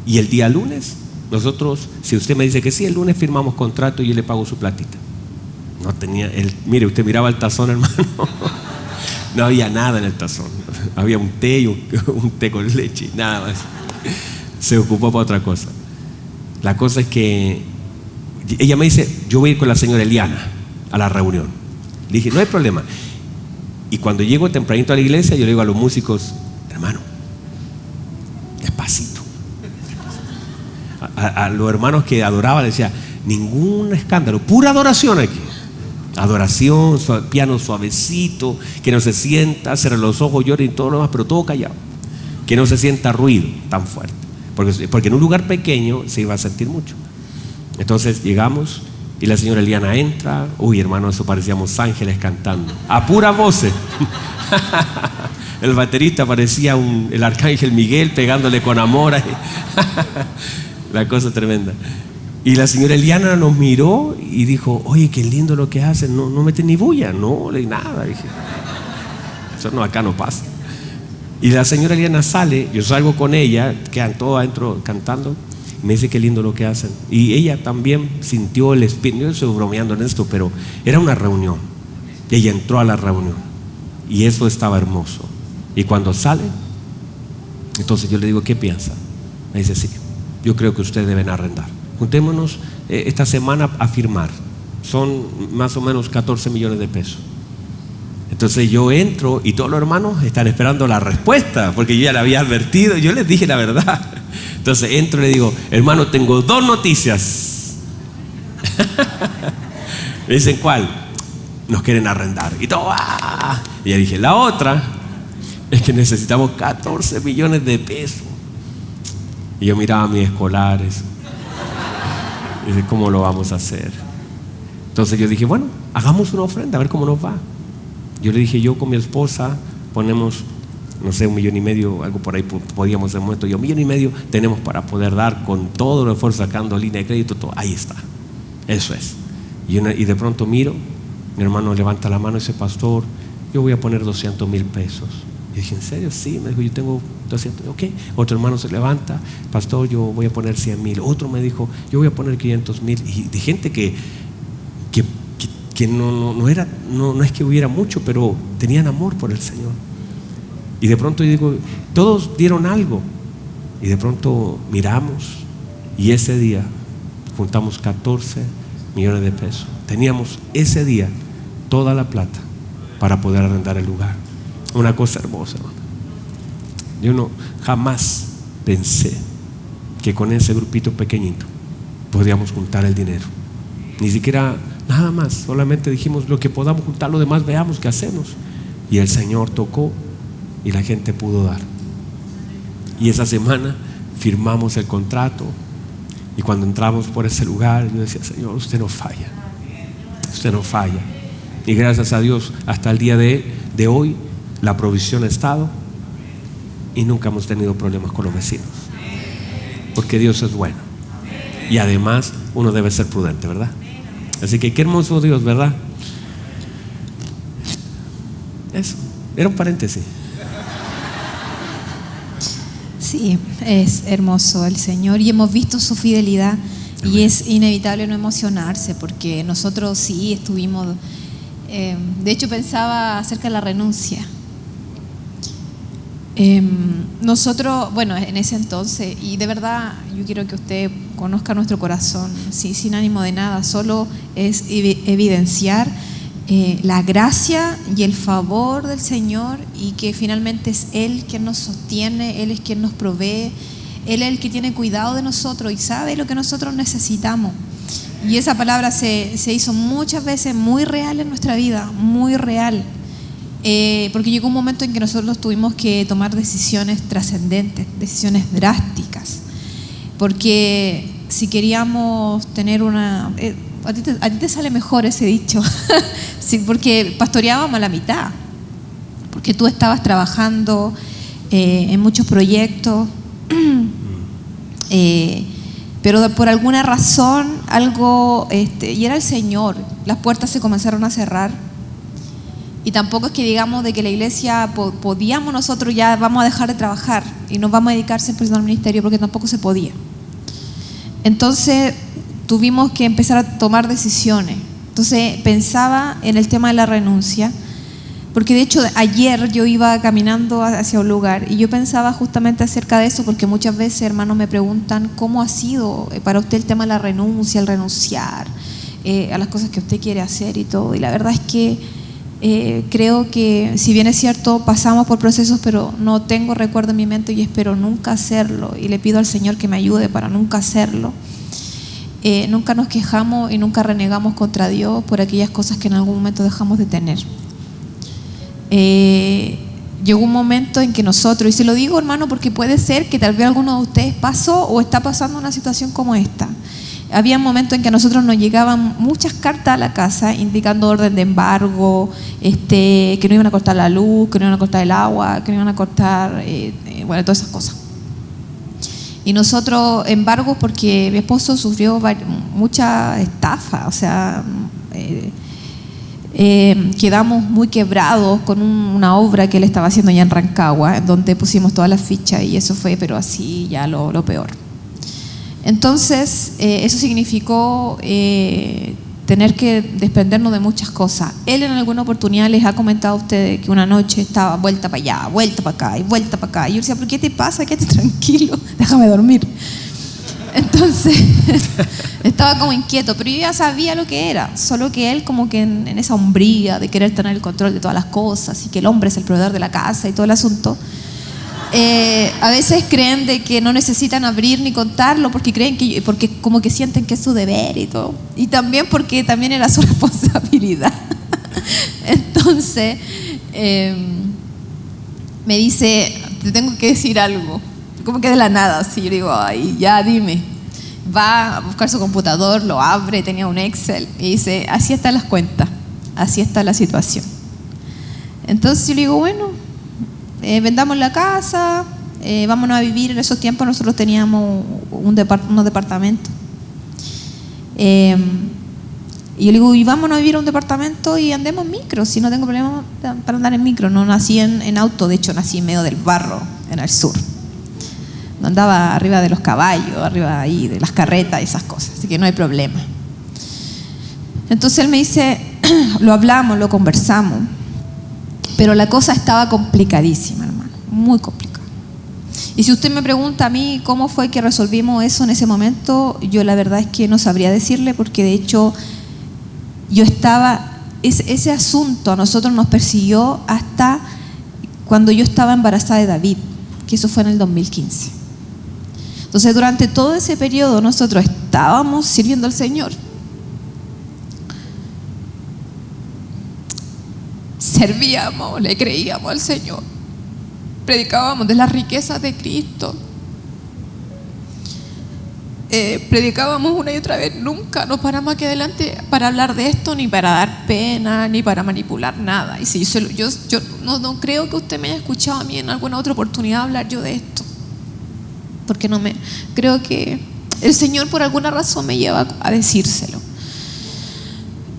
y el día lunes nosotros, si usted me dice que sí, el lunes firmamos contrato y yo le pago su platita. No tenía, mire, usted miraba el tazón, hermano, no había nada en el tazón, había un té y un té con leche, nada más. Se ocupó para otra cosa. La cosa es que ella me dice, yo voy a ir con la señora Eliana a la reunión. Le dije, no hay problema. Y cuando llego tempranito a la iglesia, yo le digo a los músicos, hermano, despacito. A los hermanos que adoraban les decía, ningún escándalo, pura adoración aquí. Adoración, piano suavecito, que no se sienta, cierre los ojos, llore y todo lo demás, pero todo callado. Que no se sienta ruido tan fuerte. Porque en un lugar pequeño se iba a sentir mucho. Entonces llegamos y la señora Eliana entra. Uy, hermano, eso parecíamos ángeles cantando a pura voces. El baterista parecía el arcángel Miguel pegándole con amor. La cosa tremenda. Y la señora Eliana nos miró y dijo, oye, qué lindo lo que hacen, no meten ni bulla, no le nada. Dije, eso no, acá no pasa. Y la señora Eliana sale, yo salgo con ella, quedan todos adentro cantando, y me dice qué lindo lo que hacen. Y ella también sintió el espíritu, yo estoy bromeando en esto, pero era una reunión. Y ella entró a la reunión y eso estaba hermoso. Y cuando sale, entonces yo le digo, ¿qué piensa? Me dice, sí, yo creo que ustedes deben arrendar. Juntémonos esta semana a firmar. son más o menos 14 millones de pesos. Entonces yo entro y todos los hermanos están esperando la respuesta, porque yo ya le había advertido, yo les dije la verdad. Entonces entro y le digo: hermano, tengo 2 noticias. Me dicen: ¿cuál? Nos quieren arrendar. Y todo, ¡ah! Y ya dije: la otra es que necesitamos 14 millones de pesos. Y yo miraba a mis escolares y dije: ¿cómo lo vamos a hacer? Entonces yo dije: bueno, hagamos una ofrenda, a ver cómo nos va. Yo le dije: yo con mi esposa ponemos, no sé, 1,5 millones, algo por ahí podíamos de momento. Yo 1,5 millones tenemos para poder dar con todo el esfuerzo, sacando línea de crédito, todo. Ahí está, eso es. Y de pronto miro, mi hermano levanta la mano y dice: pastor, yo voy a poner 200,000 pesos. Y dije: ¿en serio? Sí. Me dijo: yo tengo 200. Ok. Otro hermano se levanta: pastor, yo voy a poner 100,000. Otro me dijo: yo voy a poner 500,000. Y de gente que no es que hubiera mucho, pero tenían amor por el Señor. Y de pronto yo digo: todos dieron algo. Y de pronto miramos, y ese día juntamos 14 millones de pesos. Teníamos ese día toda la plata para poder arrendar el lugar. Una cosa hermosa, hermano. Yo jamás pensé que con ese grupito pequeñito podíamos juntar el dinero. Ni siquiera nada más, solamente dijimos: lo que podamos juntar, lo demás veamos qué hacemos. Y el Señor tocó y la gente pudo dar. Y esa semana firmamos el contrato. Y cuando entramos por ese lugar, yo decía: Señor, usted no falla. Usted no falla. Y gracias a Dios, hasta el día de hoy, la provisión ha estado y nunca hemos tenido problemas con los vecinos. Porque Dios es bueno. Y además, uno debe ser prudente, ¿verdad? Así que qué hermoso Dios, ¿verdad? Eso, era un paréntesis. Sí, es hermoso el Señor y hemos visto su fidelidad. Y es inevitable no emocionarse, porque nosotros sí estuvimos, de hecho pensaba acerca de la renuncia. Nosotros, bueno, en ese entonces, y de verdad yo quiero que usted conozca nuestro corazón, sí, sin ánimo de nada, solo es evidenciar la gracia y el favor del Señor, y que finalmente es Él quien nos sostiene, Él es quien nos provee, Él es el que tiene cuidado de nosotros y sabe lo que nosotros necesitamos. Y esa palabra se hizo muchas veces muy real en nuestra vida, muy real. Porque llegó un momento en que nosotros tuvimos que tomar decisiones trascendentes, decisiones drásticas. Porque si queríamos tener una... a ti te sale mejor ese dicho. Sí, porque pastoreábamos a la mitad. Porque tú estabas trabajando en muchos proyectos. Pero por alguna razón algo, y era el Señor, las puertas se comenzaron a cerrar. Y tampoco es que digamos de que la iglesia podíamos nosotros ya vamos a dejar de trabajar y nos vamos a dedicar 100% al ministerio, porque tampoco se podía. Entonces tuvimos que empezar a tomar decisiones. Entonces pensaba en el tema de la renuncia, porque de hecho ayer yo iba caminando hacia un lugar y yo pensaba justamente acerca de eso, porque muchas veces, hermanos, me preguntan cómo ha sido para usted el tema de la renuncia, el renunciar a las cosas que usted quiere hacer y todo. Y la verdad es que creo que, si bien es cierto, pasamos por procesos, pero no tengo recuerdo en mi mente y espero nunca hacerlo, y le pido al Señor que me ayude para nunca hacerlo. Nunca nos quejamos y nunca renegamos contra Dios por aquellas cosas que en algún momento dejamos de tener. Llegó un momento en que nosotros, y se lo digo, hermano, porque puede ser que tal vez alguno de ustedes pasó o está pasando una situación como esta. Había momentos en que a nosotros nos llegaban muchas cartas a la casa indicando orden de embargo, que no iban a cortar la luz, que no iban a cortar el agua, que no iban a cortar, bueno, todas esas cosas. Y nosotros, embargos, porque mi esposo sufrió mucha estafa, o sea, quedamos muy quebrados con una obra que él estaba haciendo allá en Rancagua, en donde pusimos todas las fichas, y eso fue, pero así ya lo peor. Entonces, eso significó tener que desprendernos de muchas cosas. Él en alguna oportunidad les ha comentado a ustedes que una noche estaba vuelta para allá, vuelta para acá y vuelta para acá. Y yo decía: ¿pero qué te pasa? Quédate tranquilo, déjame dormir. Entonces, estaba como inquieto, pero yo ya sabía lo que era, solo que él como que en esa hombría de querer tener el control de todas las cosas y que el hombre es el proveedor de la casa y todo el asunto, a veces creen de que no necesitan abrir ni contarlo porque como que sienten que es su deber y todo, y también porque también era su responsabilidad. Entonces me dice, te tengo que decir algo, como que de la nada, así. Yo digo, ay, ya dime. Va a buscar su computador, lo abre, tenía un Excel y dice, así están las cuentas, así está la situación. Entonces yo le digo, bueno, vendamos la casa, vámonos a vivir. En esos tiempos nosotros teníamos unos departamentos. Y yo le digo, y vámonos a vivir a un departamento y andemos en micro, si no tengo problema para andar en micro. No nací en auto, de hecho nací en medio del barro, en el sur. No andaba arriba de los caballos, arriba ahí de las carretas y esas cosas, así que no hay problema. Entonces él me dice, lo hablamos, lo conversamos, pero la cosa estaba complicadísima, hermano, muy complicada. Y si usted me pregunta a mí cómo fue que resolvimos eso en ese momento, yo la verdad es que no sabría decirle, porque de hecho yo estaba, ese asunto a nosotros nos persiguió hasta cuando yo estaba embarazada de David, que eso fue en el 2015. Entonces durante todo ese periodo nosotros estábamos sirviendo al Señor. Servíamos, le creíamos al Señor, predicábamos de las riquezas de Cristo, predicábamos una y otra vez, nunca nos paramos aquí adelante para hablar de esto, ni para dar pena, ni para manipular nada. Y si yo no creo que usted me haya escuchado a mí en alguna otra oportunidad hablar yo de esto, porque creo que el Señor por alguna razón me lleva a decírselo.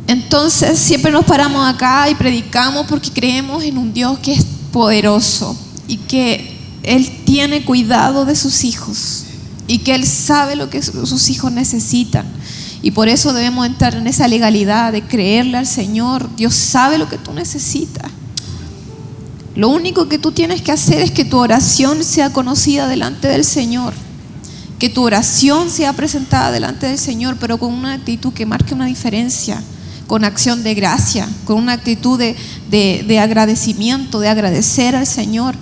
Entonces siempre nos paramos acá y predicamos porque creemos en un Dios que es poderoso y que Él tiene cuidado de sus hijos y que Él sabe lo que sus hijos necesitan, y por eso debemos entrar en esa legalidad de creerle al Señor. Dios sabe lo que tú necesitas. Lo único que tú tienes que hacer es que tu oración sea conocida delante del Señor, que tu oración sea presentada delante del Señor, pero con una actitud que marque una diferencia, con acción de gracia, con una actitud de agradecimiento, de agradecer al Señor.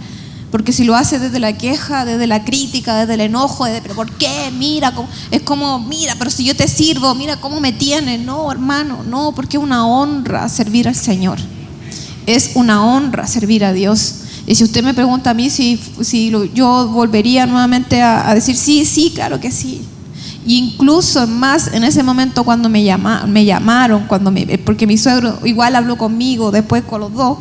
Porque si lo haces desde la queja, desde la crítica, desde el enojo, pero ¿por qué? Mira, es como, mira, pero si yo te sirvo, mira cómo me tienes. No, hermano, no, porque es una honra servir al Señor. Es una honra servir a Dios. Y si usted me pregunta a mí yo volvería nuevamente a decir sí, claro que sí. Y incluso más en ese momento cuando me llamaron, porque mi suegro igual habló conmigo, después con los dos,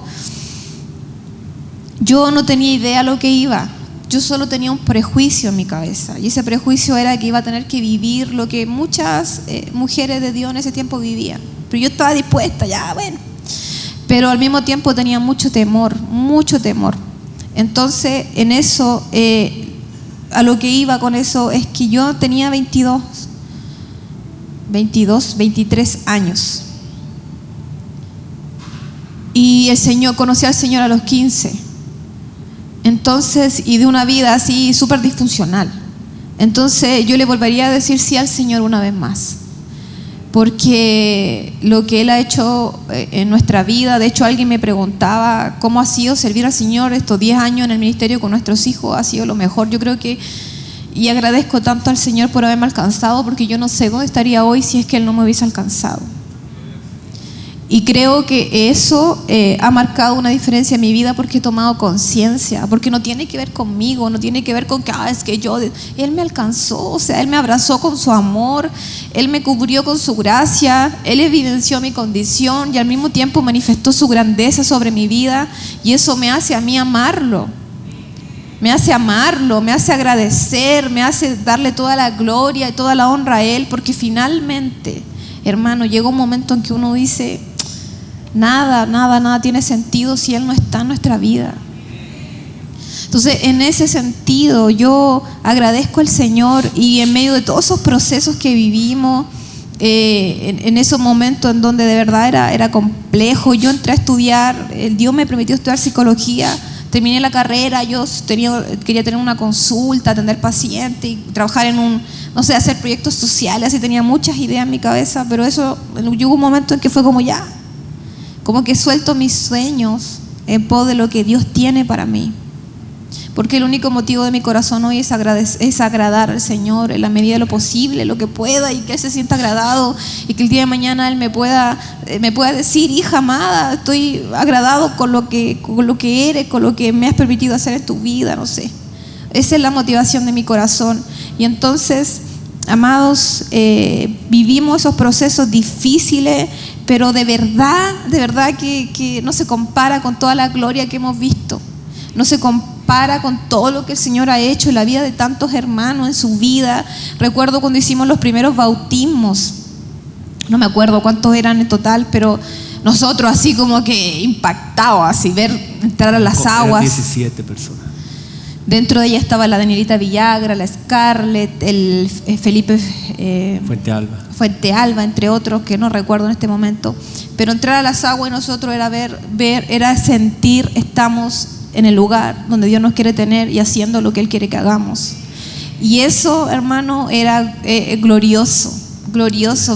yo no tenía idea lo que iba. Yo solo tenía un prejuicio en mi cabeza, y ese prejuicio era que iba a tener que vivir lo que muchas mujeres de Dios en ese tiempo vivían. Pero yo estaba dispuesta, ya bueno. Pero al mismo tiempo tenía mucho temor. Entonces en eso, a lo que iba con eso es que yo tenía 23 años, y conocí al Señor a los 15. Entonces, y de una vida así súper disfuncional. Entonces yo le volvería a decir sí al Señor una vez más, porque lo que Él ha hecho en nuestra vida. De hecho, alguien me preguntaba cómo ha sido servir al Señor estos 10 años en el ministerio con nuestros hijos. Ha sido lo mejor, yo creo que, y agradezco tanto al Señor por haberme alcanzado, porque yo no sé dónde estaría hoy si es que Él no me hubiese alcanzado. Y creo que eso ha marcado una diferencia en mi vida, porque he tomado conciencia, porque no tiene que ver conmigo, no tiene que ver con que es que Él me alcanzó, o sea, Él me abrazó con su amor, Él me cubrió con su gracia, Él evidenció mi condición y al mismo tiempo manifestó su grandeza sobre mi vida, y eso me hace a mí amarlo, me hace agradecer, me hace darle toda la gloria y toda la honra a Él, porque finalmente, hermano, llega un momento en que uno dice, nada tiene sentido si Él no está en nuestra vida. Entonces, en ese sentido, yo agradezco al Señor, y en medio de todos esos procesos que vivimos, en esos momentos en donde de verdad era complejo, yo entré a estudiar, Dios me permitió estudiar psicología, terminé la carrera, yo quería tener una consulta, atender pacientes y trabajar en un no sé, hacer proyectos sociales, y tenía muchas ideas en mi cabeza, pero eso, llegó un momento en que fue como ya, como que suelto mis sueños en pos de lo que Dios tiene para mí. Porque el único motivo de mi corazón hoy es agradar al Señor en la medida de lo posible, lo que pueda, y que Él se sienta agradado, y que el día de mañana Él me pueda decir: hija amada, estoy agradado con lo que eres, con lo que me has permitido hacer en tu vida, no sé. Esa es la motivación de mi corazón. Y entonces, amados, vivimos esos procesos difíciles, pero de verdad que no se compara con toda la gloria que hemos visto. No se compara con todo lo que el Señor ha hecho en la vida de tantos hermanos, en su vida. Recuerdo cuando hicimos los primeros bautismos, no me acuerdo cuántos eran en total, pero nosotros así como que impactados, así ver entrar a las aguas. 17 personas. Dentro de ella estaba la Danielita Villagra, la Scarlett, el Felipe Fuente Alba, entre otros que no recuerdo en este momento. Pero entrar a las aguas y nosotros era ver, era sentir, estamos en el lugar donde Dios nos quiere tener y haciendo lo que Él quiere que hagamos. Y eso, hermano, era glorioso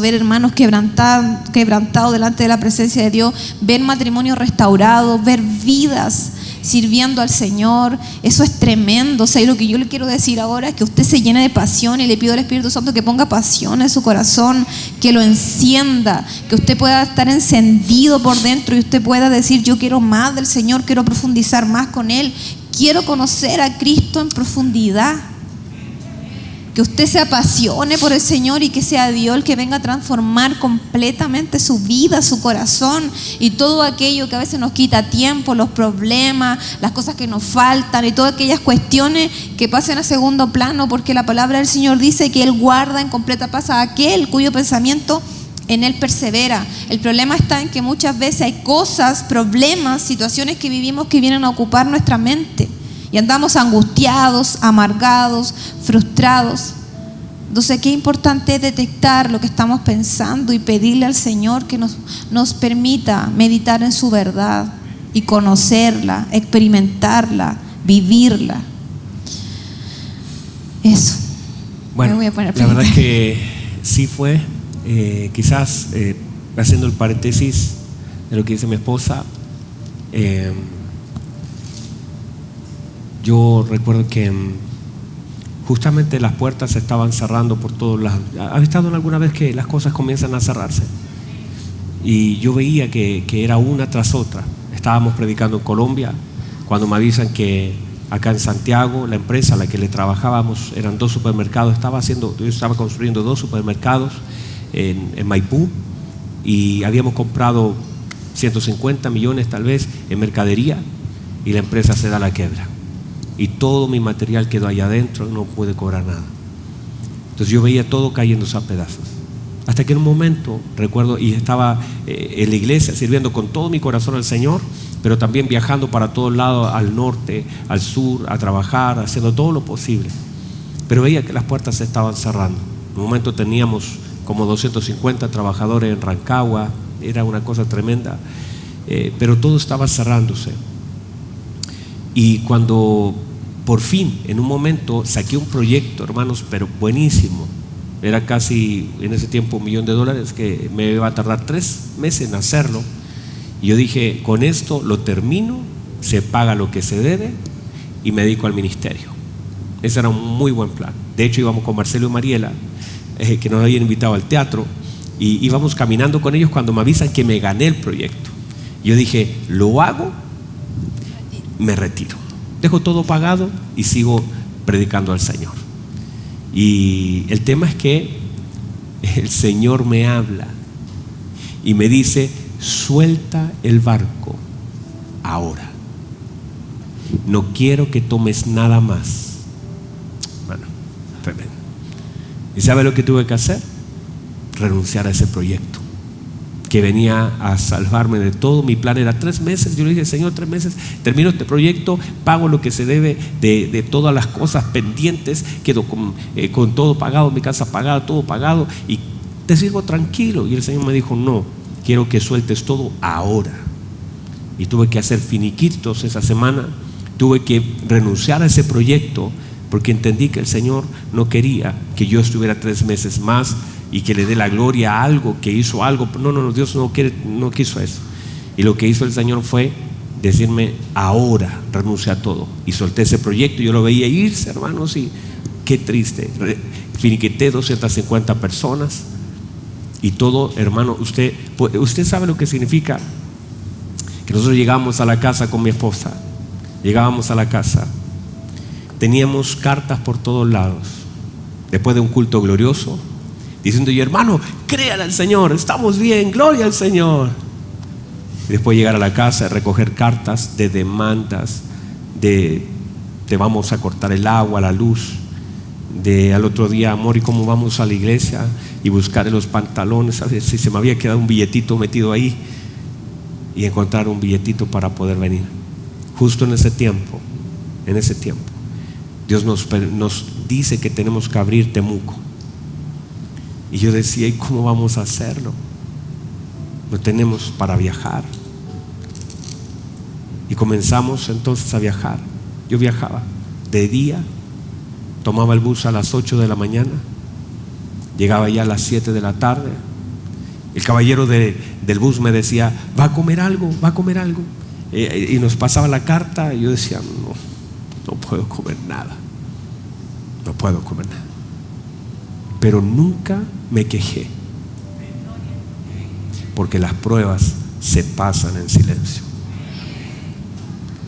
ver hermanos quebrantados delante de la presencia de Dios, ver matrimonios restaurados, ver vidas sirviendo al Señor. Eso es tremendo. O sea, y lo que yo le quiero decir ahora es que usted se llene de pasión, y le pido al Espíritu Santo que ponga pasión en su corazón, que lo encienda, que usted pueda estar encendido por dentro y usted pueda decir: yo quiero más del Señor, quiero profundizar más con Él, quiero conocer a Cristo en profundidad. Que usted se apasione por el Señor y que sea Dios el que venga a transformar completamente su vida, su corazón, y todo aquello que a veces nos quita tiempo, los problemas, las cosas que nos faltan y todas aquellas cuestiones que pasen a segundo plano, porque la palabra del Señor dice que Él guarda en completa paz a aquel cuyo pensamiento en Él persevera. El problema está en que muchas veces hay cosas, problemas, situaciones que vivimos que vienen a ocupar nuestra mente. Y andamos angustiados, amargados, frustrados. Entonces, qué importante es detectar lo que estamos pensando y pedirle al Señor que nos permita meditar en su verdad y conocerla, experimentarla, vivirla. Eso. Bueno, me voy a poner la verdad es que sí fue, quizás haciendo el paréntesis de lo que dice mi esposa, yo recuerdo que justamente las puertas se estaban cerrando por todos lados. ¿Has estado alguna vez que las cosas comienzan a cerrarse? Y yo veía que era una tras otra. Estábamos predicando en Colombia, cuando me avisan que acá en Santiago, la empresa a la que le trabajábamos, eran 2 supermercados. Yo estaba construyendo 2 supermercados en Maipú, y habíamos comprado 150 millones tal vez en mercadería, y la empresa se da la quiebra. Y todo mi material quedó allá adentro, no pude cobrar nada. Entonces yo veía todo cayéndose a pedazos. Hasta que en un momento, recuerdo, y estaba en la iglesia sirviendo con todo mi corazón al Señor, pero también viajando para todos lados, al norte, al sur, a trabajar, haciendo todo lo posible. Pero veía que las puertas se estaban cerrando. En un momento teníamos como 250 trabajadores en Rancagua, era una cosa tremenda, pero todo estaba cerrándose. Y cuando por fin, en un momento, saqué un proyecto, hermanos, pero buenísimo. Era casi, en ese tiempo, $1 millón, que me iba a tardar 3 meses en hacerlo. Y yo dije: con esto lo termino, se paga lo que se debe y me dedico al ministerio. Ese era un muy buen plan. De hecho, íbamos con Marcelo y Mariela, que nos habían invitado al teatro, y íbamos caminando con ellos cuando me avisan que me gané el proyecto. Yo dije: lo hago, me retiro, dejo todo pagado y sigo predicando al Señor. Y el tema es que el Señor me habla y me dice: suelta el barco ahora, no quiero que tomes nada más. Bueno, tremendo. ¿Y sabe lo que tuve que hacer? Renunciar a ese proyecto que venía a salvarme de todo. Mi plan era 3 meses. Yo le dije: Señor, 3 meses, termino este proyecto, pago lo que se debe de todas las cosas pendientes, quedo con todo pagado, mi casa pagada, todo pagado, y te sirvo tranquilo. Y el Señor me dijo: no, quiero que sueltes todo ahora. Y tuve que hacer finiquitos esa semana, tuve que renunciar a ese proyecto porque entendí que el Señor no quería que yo estuviera 3 meses más y que le dé la gloria a algo, que hizo algo. No, Dios no quiso eso. Y lo que hizo el Señor fue decirme: ahora renuncia a todo. Y solté ese proyecto. Yo lo veía irse, hermanos, y qué triste. Finiquité 250 personas y todo, hermano. Usted sabe lo que significa que nosotros llegamos a la casa con mi esposa. Llegábamos a la casa, teníamos cartas por todos lados, después de un culto glorioso, diciendo: yo, hermano, créale al Señor, estamos bien, gloria al Señor. Y después llegar a la casa, recoger cartas de demandas, de te vamos a cortar el agua, la luz, de al otro día: amor, ¿y cómo vamos a la iglesia? Y buscar en los pantalones a ver si se me había quedado un billetito metido ahí, y encontrar un billetito para poder venir. Justo en ese tiempo, Dios nos dice que tenemos que abrir Temuco. Y yo decía: ¿y cómo vamos a hacerlo? No tenemos para viajar. Y comenzamos entonces a viajar. Yo viajaba de día, tomaba el bus a las 8 de la mañana, llegaba ya a las 7 de la tarde. El caballero del bus me decía: ¿va a comer algo? Y nos pasaba la carta, y yo decía: no puedo comer nada. Pero nunca me quejé, porque las pruebas se pasan en silencio.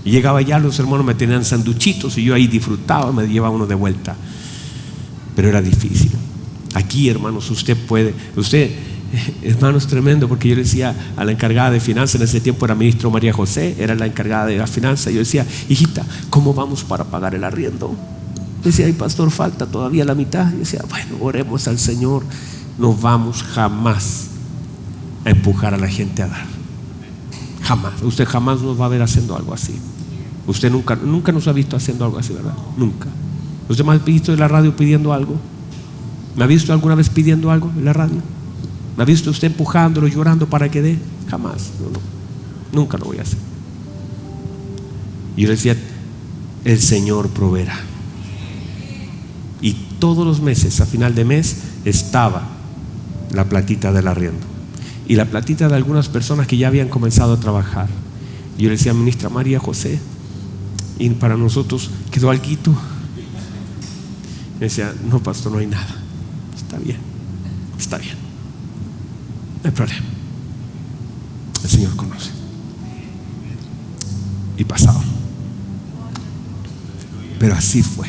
Y llegaba ya, los hermanos me tenían sanduchitos y yo ahí disfrutaba, me llevaba uno de vuelta. Pero era difícil. Aquí, hermanos, hermano, es tremendo, porque yo le decía a la encargada de finanzas, en ese tiempo era ministro María José, era la encargada de las finanzas. Yo decía: hijita, ¿cómo vamos para pagar el arriendo? Decía: ay, pastor, falta todavía la mitad. Y decía: bueno, oremos al Señor. No vamos jamás a empujar a la gente a dar. Jamás. Usted jamás nos va a ver haciendo algo así. Usted nunca nos ha visto haciendo algo así, ¿verdad? Nunca. ¿Usted me ha visto en la radio pidiendo algo? ¿Me ha visto alguna vez pidiendo algo en la radio? ¿Me ha visto usted empujándolo, llorando para que dé? Jamás. Nunca lo voy a hacer. Y yo le decía: el Señor proveerá. Y todos los meses, a final de mes, estaba la platita del arriendo y la platita de algunas personas que ya habían comenzado a trabajar. Y yo le decía: ministra María José, y para nosotros quedó alguito. Me decía: no, pastor, no hay nada. Está bien. No hay problema. El Señor conoce. Y pasaba. Pero así fue.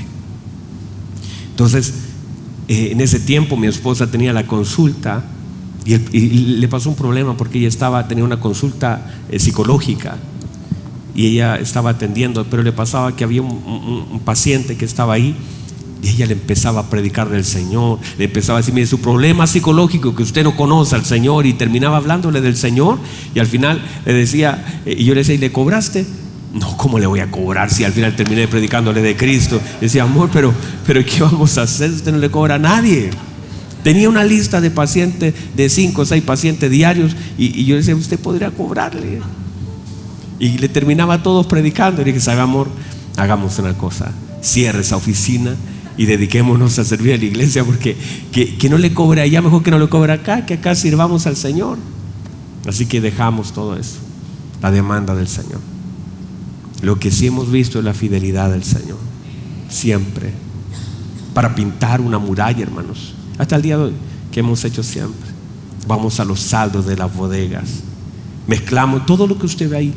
Entonces, en ese tiempo mi esposa tenía la consulta y le pasó un problema, porque ella tenía una consulta psicológica y ella estaba atendiendo, pero le pasaba que había un paciente que estaba ahí y ella le empezaba a predicar del Señor, le empezaba a decir: mire, su problema psicológico, que usted no conoce al Señor, y terminaba hablándole del Señor. Y al final le decía, y yo le decía: ¿y le cobraste? No, ¿cómo le voy a cobrar si al final terminé predicándole de Cristo? Decía: amor, pero ¿qué vamos a hacer? Usted no le cobra a nadie. Tenía una lista de pacientes, de 5 o 6 pacientes diarios, y yo decía: usted podría cobrarle. Y le terminaba a todos predicando. Y le dije: ¿sabe, amor? Hagamos una cosa, cierre esa oficina y dediquémonos a servir a la iglesia, porque que no le cobre allá, mejor que no le cobre acá, que acá sirvamos al Señor. Así que dejamos todo eso, la demanda del Señor. Lo que sí hemos visto es la fidelidad del Señor, siempre, para pintar una muralla, hermanos, hasta el día de hoy, que hemos hecho siempre. Vamos a los saldos de las bodegas, mezclamos todo lo que usted ve ahí,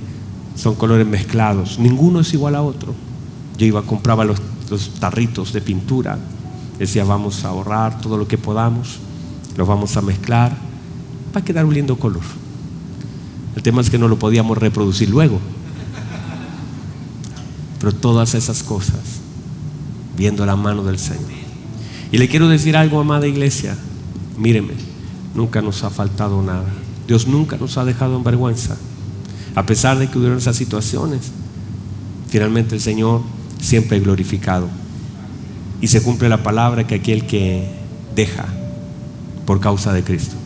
son colores mezclados, ninguno es igual a otro. Yo compraba los tarritos de pintura, decía: vamos a ahorrar todo lo que podamos, los vamos a mezclar, va a quedar un lindo color. El tema es que no lo podíamos reproducir luego. Pero todas esas cosas, viendo la mano del Señor. Y le quiero decir algo, amada iglesia: míreme, nunca nos ha faltado nada. Dios nunca nos ha dejado en vergüenza. A pesar de que hubieron esas situaciones, finalmente el Señor siempre es glorificado. Y se cumple la palabra que aquel que deja por causa de Cristo,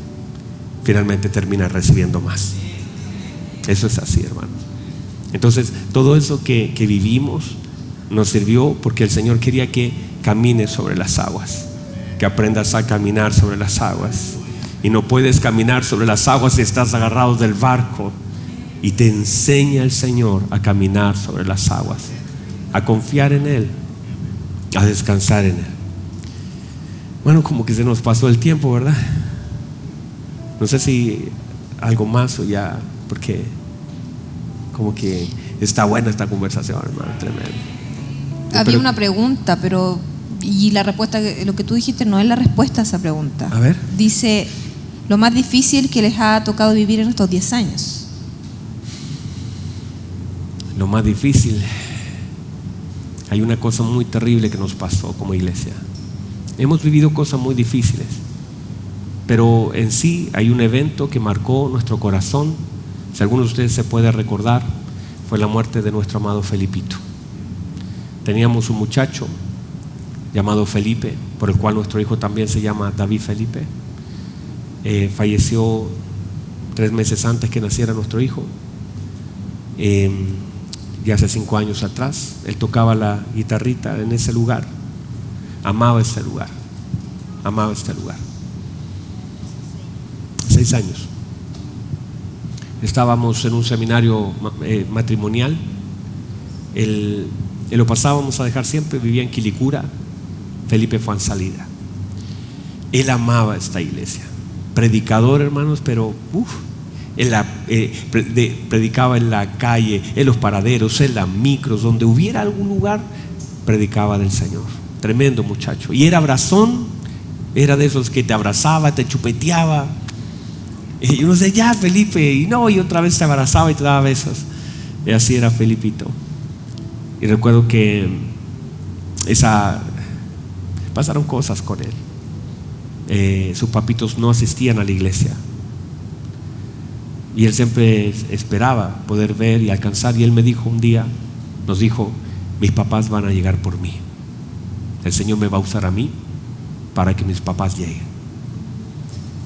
finalmente termina recibiendo más. Eso es así, hermanos. Entonces, todo eso que vivimos, nos sirvió porque el Señor quería que camines sobre las aguas, que aprendas a caminar sobre las aguas. Y no puedes caminar sobre las aguas si estás agarrado del barco. Y te enseña el Señor a caminar sobre las aguas, a confiar en Él, a descansar en Él. Bueno, como que se nos pasó el tiempo, ¿verdad? No sé si algo más o ya, porque como que está buena esta conversación, hermano, tremendo. Había una pregunta, pero y la respuesta, lo que tú dijiste no es la respuesta a esa pregunta. A ver. Dice, lo más difícil que les ha tocado vivir en estos 10 años. Lo más difícil, hay una cosa muy terrible que nos pasó como iglesia. Hemos vivido cosas muy difíciles, pero en sí hay un evento que marcó nuestro corazón. Si alguno de ustedes se puede recordar, fue la muerte de nuestro amado Felipito. Teníamos un muchacho llamado Felipe, por el cual nuestro hijo también se llama David Felipe. Falleció 3 meses antes que naciera nuestro hijo. Ya hace 5 años atrás. Él tocaba la guitarrita en ese lugar. Amaba este lugar. Amaba este lugar. 6 años. Estábamos en un seminario matrimonial. Él lo pasábamos a dejar siempre. Vivía en Quilicura. Felipe fue en salida. Él amaba esta iglesia. Predicador, hermanos, pero predicaba en la calle, en los paraderos, en las micros, donde hubiera algún lugar, predicaba del Señor. Tremendo muchacho. Y era abrazón, era de esos que te abrazaba, te chupeteaba. Y uno decía, ya Felipe, y no, y otra vez te abrazaba y te daba besos. Y así era Felipito. Y recuerdo que pasaron cosas con él. Sus papitos no asistían a la iglesia. Y él siempre esperaba poder ver y alcanzar. Y él me dijo un día, nos dijo, mis papás van a llegar por mí. El Señor me va a usar a mí para que mis papás lleguen.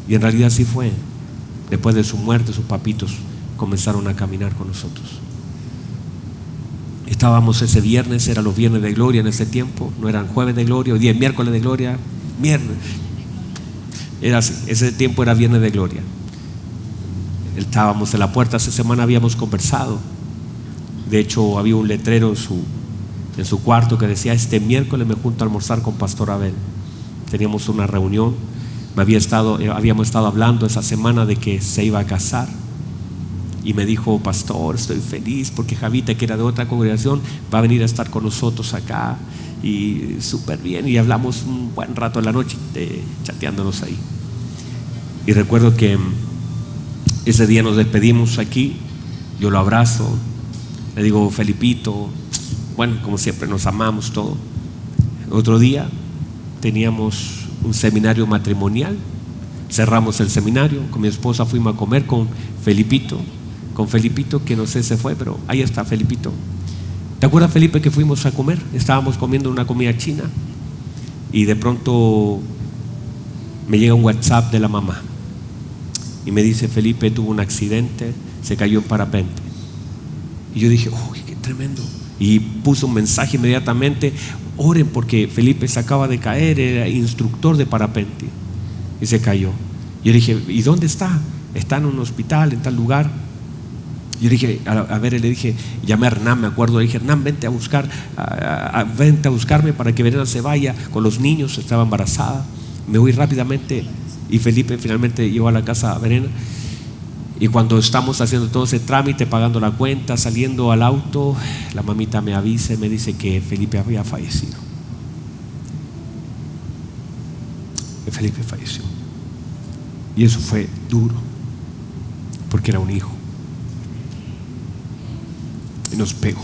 Y en realidad así fue. Después de su muerte, sus papitos comenzaron a caminar con nosotros. Estábamos ese viernes, eran los viernes de gloria en ese tiempo. No eran jueves de gloria, hoy día es miércoles de gloria. Viernes. Era así, ese tiempo era viernes de gloria. Estábamos en la puerta, esa semana habíamos conversado. De hecho, había un letrero en su cuarto que decía, este miércoles me junto a almorzar con Pastor Abel. Teníamos una reunión. Habíamos estado hablando esa semana de que se iba a casar. Y me dijo, pastor, estoy feliz porque Javita, que era de otra congregación, va a venir a estar con nosotros acá. Y súper bien. Y hablamos un buen rato en la noche, chateándonos ahí. Y recuerdo que ese día nos despedimos aquí. Yo lo abrazo, le digo, Felipito, bueno, como siempre nos amamos todo. Otro día teníamos un seminario matrimonial. Cerramos el seminario, con mi esposa fuimos a comer con Felipito, que no sé se fue, pero ahí está Felipito. ¿Te acuerdas, Felipe, que fuimos a comer? Estábamos comiendo una comida china y de pronto me llega un WhatsApp de la mamá y me dice, Felipe tuvo un accidente, se cayó en parapente. Y yo dije, uy, qué tremendo. Y puso un mensaje inmediatamente, oren porque Felipe se acaba de caer, era instructor de parapente y se cayó. Yo dije, ¿y dónde está? Está en un hospital, en tal lugar. Yo dije, a ver, le dije, llamé a Hernán, me acuerdo, le dije, Hernán, vente a buscarme para que Verena se vaya con los niños, estaba embarazada. Me voy rápidamente y Felipe finalmente llegó a la casa a Verena. Y cuando estamos haciendo todo ese trámite, pagando la cuenta, saliendo al auto, la mamita me avisa y me dice que Felipe había fallecido. Que Felipe falleció. Y eso fue duro, porque era un hijo. Y nos pegó.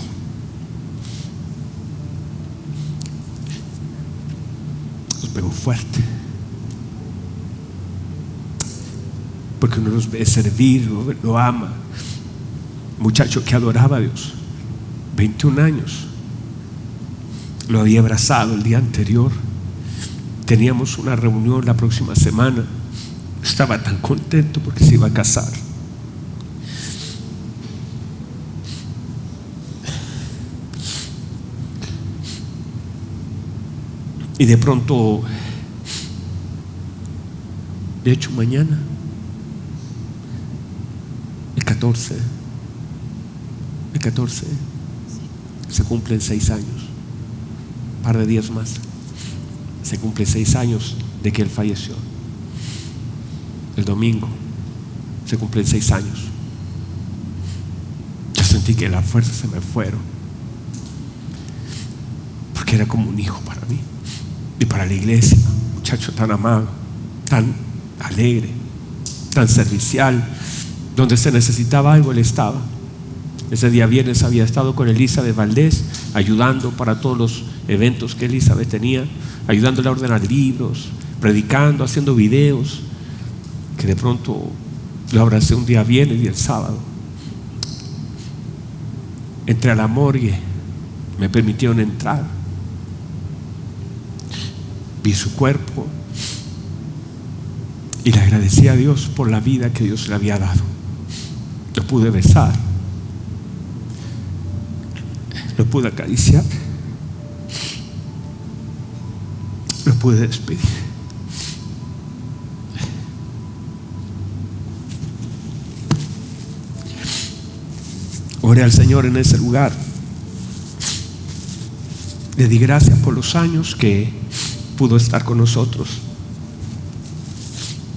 Nos pegó fuerte. Porque uno nos ve servir, lo ama. Muchacho que adoraba a Dios, 21 años. Lo había abrazado el día anterior. Teníamos una reunión la próxima semana. Estaba tan contento porque se iba a casar. Y de pronto, de hecho mañana, el 14, se cumplen 6 años. Un par de días más se cumplen 6 años de que él falleció. El domingo se cumplen 6 años. Yo sentí que las fuerzas se me fueron, porque era como un hijo para mí y para la iglesia. Un muchacho tan amado, tan alegre, tan servicial. Donde se necesitaba algo, él estaba. Ese día viernes había estado con Elizabeth Valdés, ayudando para todos los eventos que Elizabeth tenía, ayudándole a ordenar libros, predicando, haciendo videos. Que de pronto lo abracé un día viernes y el sábado entré a la morgue, me permitieron entrar, vi su cuerpo y le agradecí a Dios por la vida que Dios le había dado. Lo pude besar, lo pude acariciar, lo pude despedir. Oré al Señor en ese lugar. Le di gracias por los años que pudo estar con nosotros.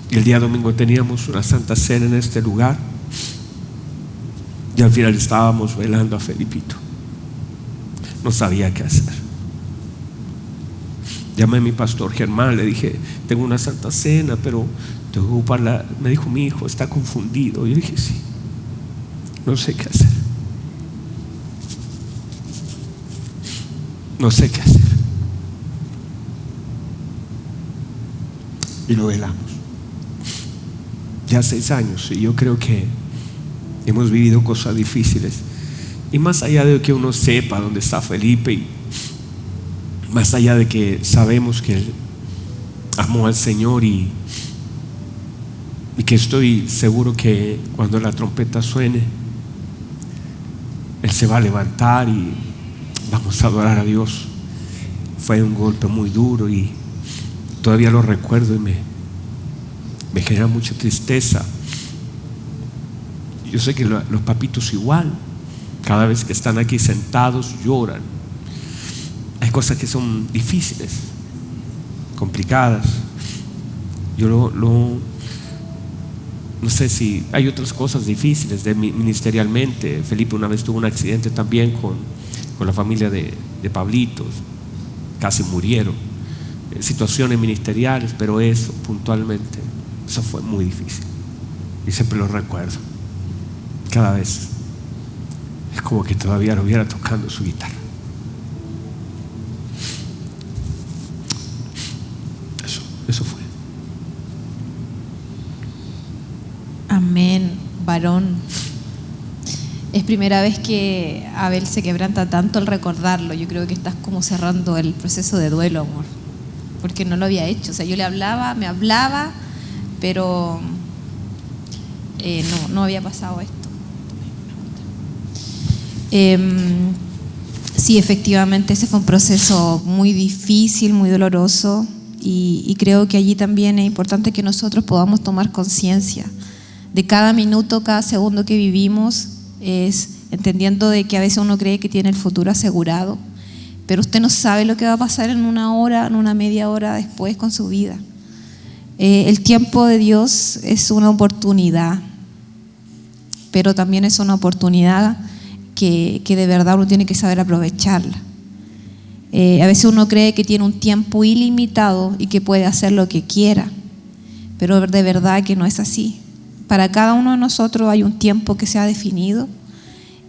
Y el día domingo teníamos una santa cena en este lugar. Y al final estábamos velando a Felipito. No sabía qué hacer. Llamé a mi pastor Germán, le dije: tengo una santa cena, pero tengo que ocuparla. Me dijo: mi hijo está confundido. Y yo dije: sí, no sé qué hacer. No sé qué hacer. Y lo velamos. Ya 6 años, y yo creo que hemos vivido cosas difíciles. Y más allá de que uno sepa dónde está Felipe, y más allá de que sabemos que él amó al Señor, y que estoy seguro que cuando la trompeta suene, él se va a levantar y vamos a adorar a Dios. Fue un golpe muy duro y todavía lo recuerdo y me genera mucha tristeza. Yo sé que los papitos igual, cada vez que están aquí sentados lloran. Hay cosas que son difíciles, complicadas. Yo no sé si hay otras cosas difíciles ministerialmente. Felipe una vez tuvo un accidente también con la familia de Pablitos, casi murieron. Situaciones ministeriales, pero eso puntualmente, eso fue muy difícil y siempre lo recuerdo. Cada vez es como que todavía lo hubiera tocando su guitarra. Eso fue. Amén, varón. Es primera vez que Abel se quebranta tanto al recordarlo. Yo creo que estás como cerrando el proceso de duelo, amor, porque no lo había hecho. O sea, yo le hablaba, me hablaba, pero no había pasado esto. Sí, efectivamente, ese fue un proceso muy difícil, muy doloroso, y creo que allí también es importante que nosotros podamos tomar conciencia de cada minuto, cada segundo que vivimos, es entendiendo de que a veces uno cree que tiene el futuro asegurado, pero usted no sabe lo que va a pasar en una hora, en una media hora después con su vida. El tiempo de Dios es una oportunidad, pero también es una oportunidad que de verdad uno tiene que saber aprovecharla. A veces uno cree que tiene un tiempo ilimitado y que puede hacer lo que quiera, pero de verdad que no es así. Para cada uno de nosotros hay un tiempo que se ha definido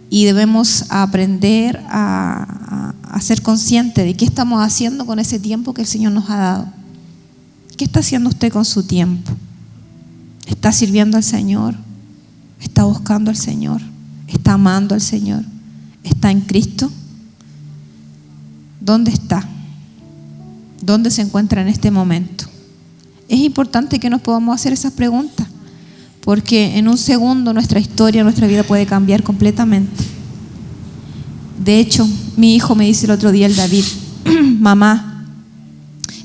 y debemos aprender a ser conscientes de qué estamos haciendo con ese tiempo que el Señor nos ha dado. ¿Qué está haciendo usted con su tiempo? ¿Está sirviendo al Señor? ¿Está buscando al Señor? ¿Está amando al Señor? ¿Está en Cristo? ¿Dónde está? ¿Dónde se encuentra en este momento? Es importante que nos podamos hacer esas preguntas, porque en un segundo nuestra historia, nuestra vida puede cambiar completamente. De hecho, mi hijo me dice el otro día, el David: mamá,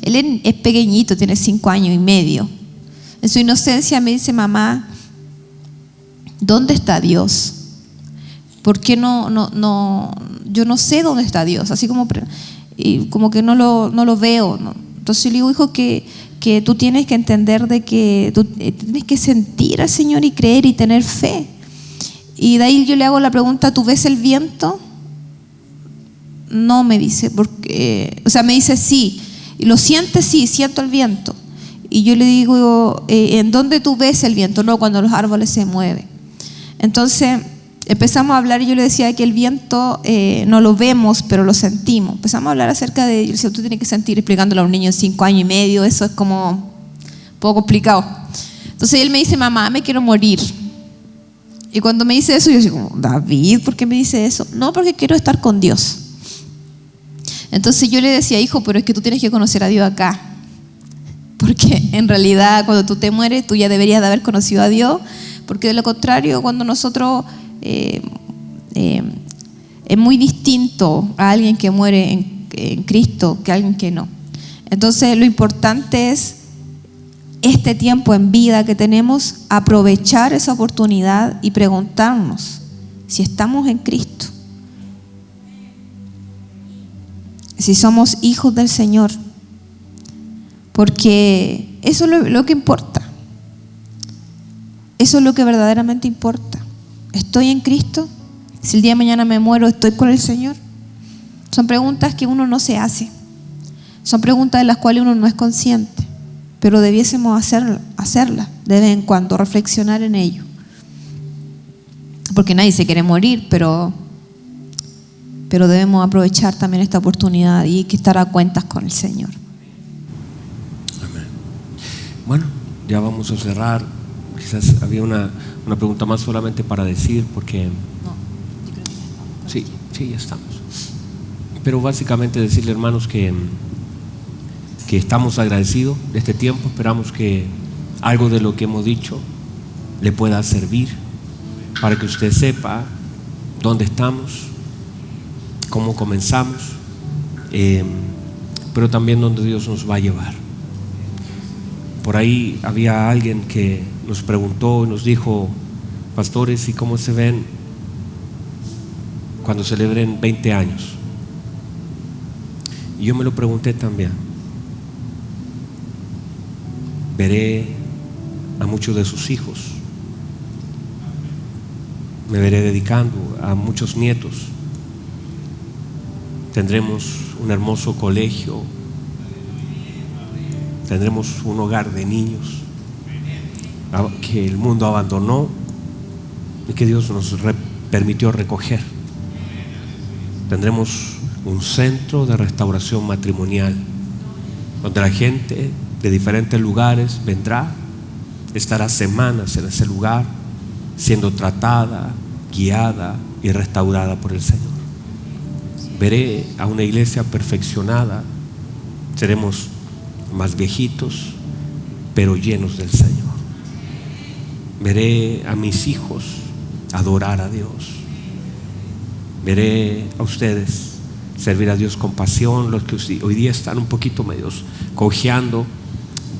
Él es pequeñito, tiene 5 años y medio. En su inocencia me dice: mamá, ¿dónde está Dios? ¿Por qué yo no sé dónde está Dios? Así como que no lo veo, ¿no? Entonces yo le digo: hijo, que tú tienes que entender de que tú tienes que sentir al Señor y creer y tener fe. Y de ahí yo le hago la pregunta: ¿tú ves el viento? No, me dice, me dice sí. ¿Y lo sientes? Sí, siento el viento. Y yo le digo: ¿en dónde tú ves el viento? No, cuando los árboles se mueven. Entonces empezamos a hablar y yo le decía que el viento no lo vemos, pero lo sentimos. Empezamos a hablar acerca de, yo le decía: tú tienes que sentir, explicándole a un niño de 5 años y medio, eso es como un poco complicado. Entonces él me dice: mamá, me quiero morir. Y cuando me dice eso, yo digo: David, ¿por qué me dice eso? No, porque quiero estar con Dios. Entonces yo le decía: hijo, pero es que tú tienes que conocer a Dios acá, porque en realidad cuando tú te mueres, tú ya deberías de haber conocido a Dios, porque de lo contrario, cuando nosotros es muy distinto a alguien que muere en Cristo que a alguien que no. Entonces lo importante es este tiempo en vida que tenemos, aprovechar esa oportunidad y preguntarnos si estamos en Cristo, si somos hijos del Señor, porque eso es lo que importa. Eso es lo que verdaderamente importa. ¿Estoy en Cristo? Si el día de mañana me muero, ¿estoy con el Señor? Son preguntas que uno no se hace. Son preguntas de las cuales uno no es consciente, pero debiésemos hacerlas de vez en cuando, reflexionar en ello. Porque nadie se quiere morir, pero debemos aprovechar también esta oportunidad y hay que estar a cuentas con el Señor. Amén. Bueno, ya vamos a cerrar. Quizás había una pregunta más solamente para decir, porque No, yo creo que sí, ya estamos. Pero básicamente decirle, hermanos, que estamos agradecidos de este tiempo. Esperamos que algo de lo que hemos dicho le pueda servir para que usted sepa dónde estamos, cómo comenzamos, pero también dónde Dios nos va a llevar. Por ahí había alguien que nos preguntó y nos dijo: pastores, ¿y cómo se ven cuando celebren 20 años? Y yo me lo pregunté también. Veré a muchos de sus hijos, me veré dedicando a muchos nietos, tendremos un hermoso colegio, tendremos un hogar de niños que el mundo abandonó y que Dios nos permitió recoger. Tendremos un centro de restauración matrimonial donde la gente de diferentes lugares vendrá, estará semanas en ese lugar siendo tratada, guiada y restaurada por el Señor. Veré a una iglesia perfeccionada, seremos más viejitos pero llenos del Señor. Veré a mis hijos adorar a Dios. Veré a ustedes servir a Dios con pasión. Los que hoy día están un poquito medios cojeando,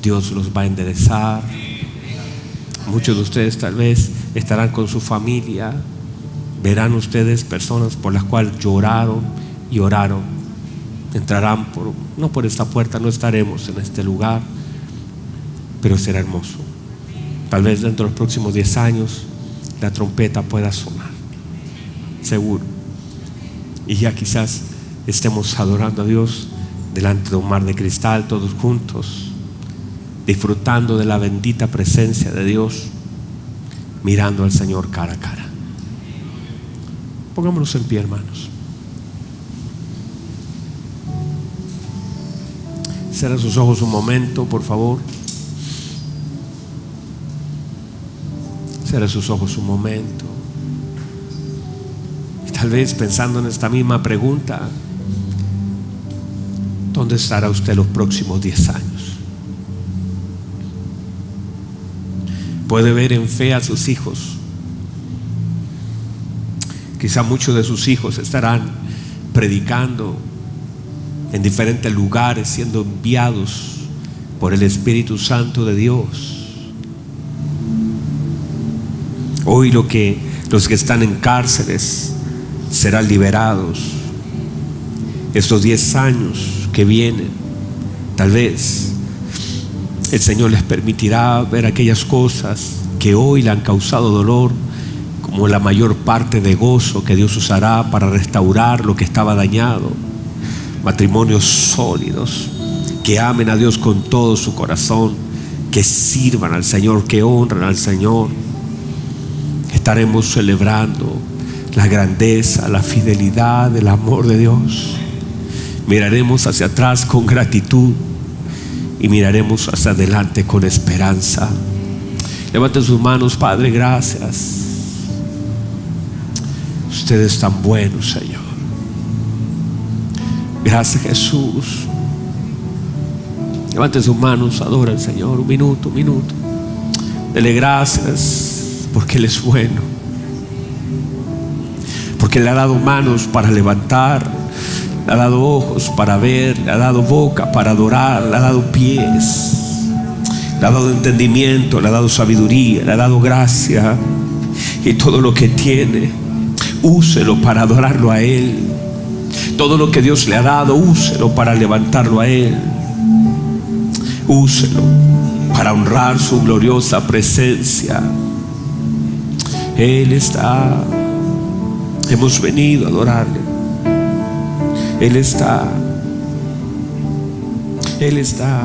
Dios los va a enderezar. Muchos de ustedes tal vez estarán con su familia. Verán ustedes personas por las cuales lloraron y oraron. Entrarán no por esta puerta, no estaremos en este lugar, pero será hermoso. Tal vez dentro de los próximos 10 años la trompeta pueda sonar, seguro, y ya quizás estemos adorando a Dios delante de un mar de cristal, todos juntos, disfrutando de la bendita presencia de Dios, mirando al Señor cara a cara. Pongámonos en pie, hermanos. Cierra sus ojos un momento, por favor. Cierra sus ojos un momento. Y tal vez pensando en esta misma pregunta: ¿dónde estará usted los próximos 10 años? Puede ver en fe a sus hijos. Quizá muchos de sus hijos estarán predicando en diferentes lugares siendo enviados por el Espíritu Santo de Dios. Hoy los que están en cárceles serán liberados. Estos 10 años que vienen, tal vez el Señor les permitirá ver aquellas cosas que hoy le han causado dolor como la mayor parte de gozo que Dios usará para restaurar lo que estaba dañado. Matrimonios sólidos, que amen a Dios con todo su corazón, que sirvan al Señor, que honren al Señor. Estaremos celebrando la grandeza, la fidelidad, el amor de Dios. Miraremos hacia atrás con gratitud y miraremos hacia adelante con esperanza. Levanten sus manos. Padre, gracias. Usted es tan bueno, Señor. Gracias, Jesús. Levanten sus manos, adora al Señor. Un minuto. Dele gracias porque Él es bueno, porque le ha dado manos para levantar, le ha dado ojos para ver, le ha dado boca para adorar, le ha dado pies, le ha dado entendimiento, le ha dado sabiduría, le ha dado gracia. Y todo lo que tiene, úselo para adorarlo a Él. Todo lo que Dios le ha dado, úselo para levantarlo a Él. Úselo para honrar su gloriosa presencia. Él está. Hemos venido a adorarle. Él está. Él está.